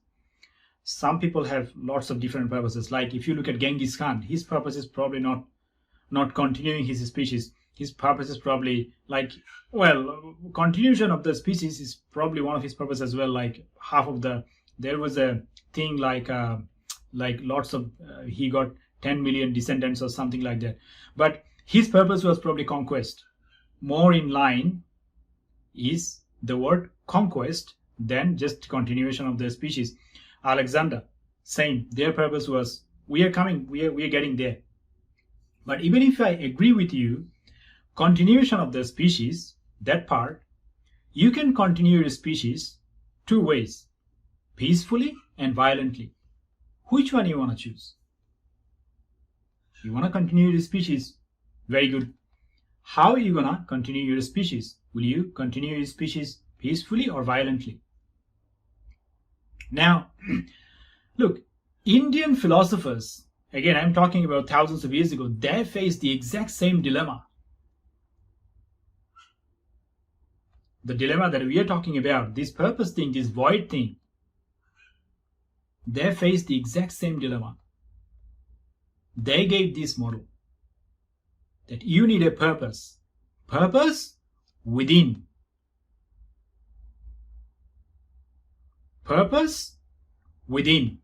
Some people have lots of different purposes. Like if you look at Genghis Khan, his purpose is probably not continuing his species. His purpose is probably like, well, continuation of the species is probably one of his purpose as well. Like half of there was a thing like lots of, he got 10 million descendants or something like that. But his purpose was probably conquest. More in line is the word conquest than just continuation of the species. Alexander, same. Their purpose was, we are coming, we are getting there. But even if I agree with you, continuation of the species, that part, you can continue your species two ways, peacefully and violently. Which one you want to choose? You want to continue your species, very good. How are you going to continue your species? Will you continue your species peacefully or violently? Now, look, Indian philosophers, again, I'm talking about thousands of years ago, they faced the exact same dilemma. The dilemma that we are talking about, this purpose thing, this void thing, they faced the exact same dilemma. They gave this model that you need a purpose. Purpose within. Purpose within.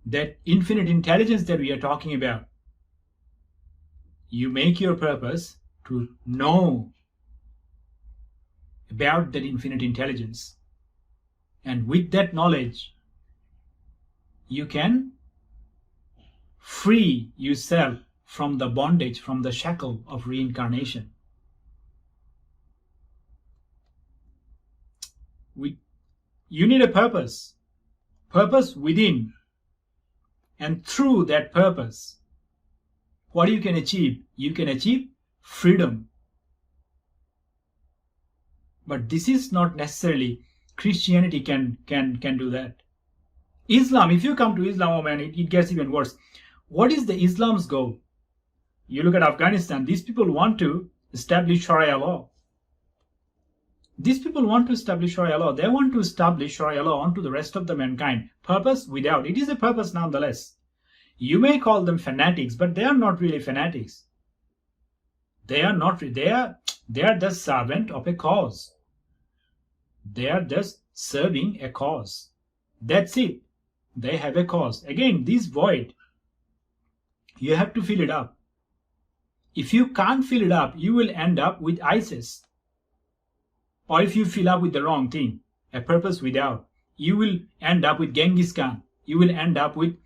That infinite intelligence that we are talking about. You make your purpose to know about that infinite intelligence. And with that knowledge, you can free yourself from the bondage, from the shackle of reincarnation. You need a purpose. Purpose within. And through that purpose, what you can achieve? You can achieve freedom. But this is not necessarily Christianity can do that. Islam, if you come to Islam, oh man, it gets even worse. What is the Islam's goal? You look at Afghanistan, these people want to establish Sharia law. These people want to establish Sharia law. They want to establish Sharia law onto the rest of the mankind. Purpose without. It is a purpose nonetheless. You may call them fanatics, but they are not really fanatics. They are not. They are the servant of a cause. They are just serving a cause. That's it. They have a cause. Again, this void. You have to fill it up. If you can't fill it up, you will end up with ISIS. Or if you fill up with the wrong thing, a purpose without, you will end up with Genghis Khan. You will end up with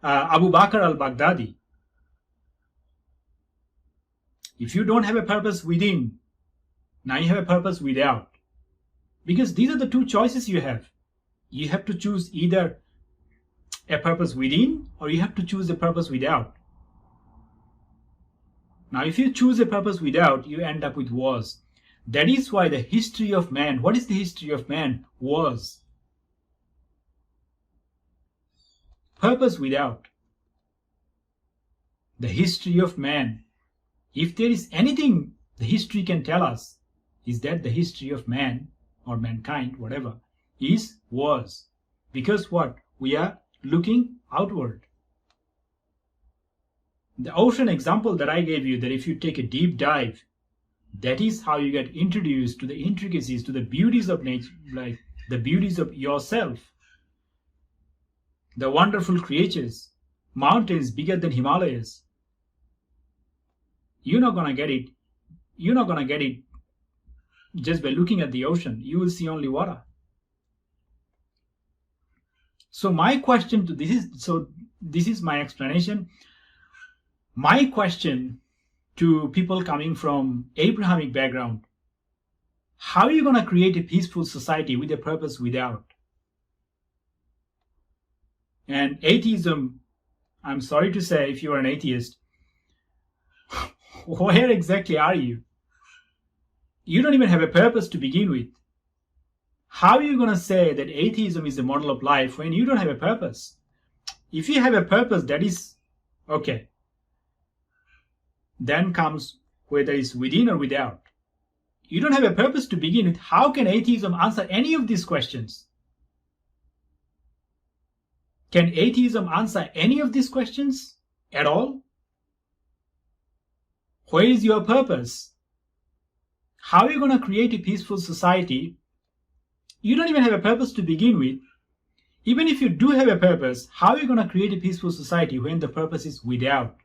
Abu Bakr al-Baghdadi. If you don't have a purpose within, now you have a purpose without. Because these are the two choices you have. You have to choose either a purpose within or you have to choose a purpose without. Now, if you choose a purpose without, you end up with wars. That is why the history of man, what is the history of man? Wars. Purpose without. The history of man. If there is anything the history can tell us, is that the history of man or mankind, whatever, is wars. Because what? We are looking outward. The ocean example that I gave you, that if you take a deep dive, that is how you get introduced to the intricacies, to the beauties of nature, like the beauties of yourself. The wonderful creatures, mountains bigger than Himalayas. You're not going to get it. You're not going to get it just by looking at the ocean. You will see only water. So my question to this is my explanation. My question to people coming from Abrahamic background: how are you going to create a peaceful society with a purpose without? And atheism, I'm sorry to say, if you are an atheist, where exactly are you? You don't even have a purpose to begin with. How are you going to say that atheism is the model of life when you don't have a purpose? If you have a purpose, that is okay. Then comes whether it's within or without. You don't have a purpose to begin with. How can atheism answer any of these questions? Can atheism answer any of these questions at all? Where is your purpose? How are you going to create a peaceful society? You don't even have a purpose to begin with. Even if you do have a purpose, how are you going to create a peaceful society when the purpose is without?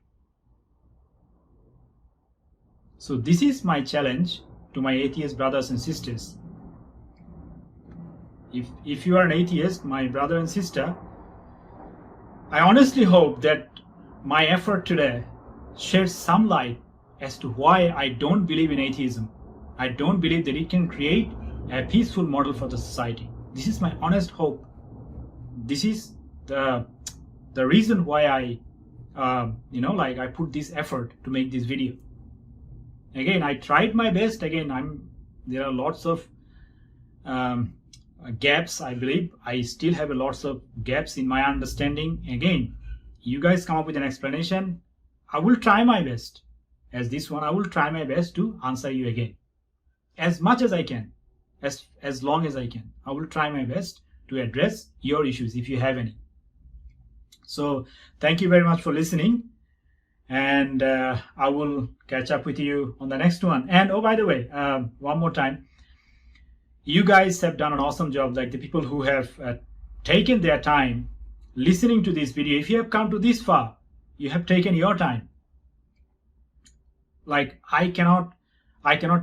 So this is my challenge to my atheist brothers and sisters. If you are an atheist, my brother and sister, I honestly hope that my effort today sheds some light as to why I don't believe in atheism. I don't believe that it can create a peaceful model for the society. This is my honest hope. This is the reason why I I put this effort to make this video. Again, I tried my best. Again, there are lots of gaps. I believe I still have lots of gaps in my understanding. Again, you guys come up with an explanation. I will try my best. As this one, I will try my best to answer you again, as much as I can, as long as I can. I will try my best to address your issues if you have any. So thank you very much for listening, and I will catch up with you on the next one. And oh, by the way, one more time, you guys have done an awesome job. Like the people who have taken their time listening to this video. If you have come to this far, you have taken your time. Like I cannot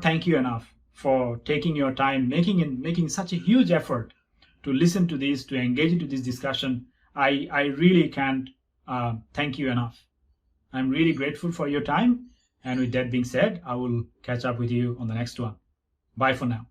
thank you enough for taking your time, making such a huge effort to listen to this, to engage into this discussion. I really can't thank you enough. I'm really grateful for your time. And with that being said, I will catch up with you on the next one. Bye for now.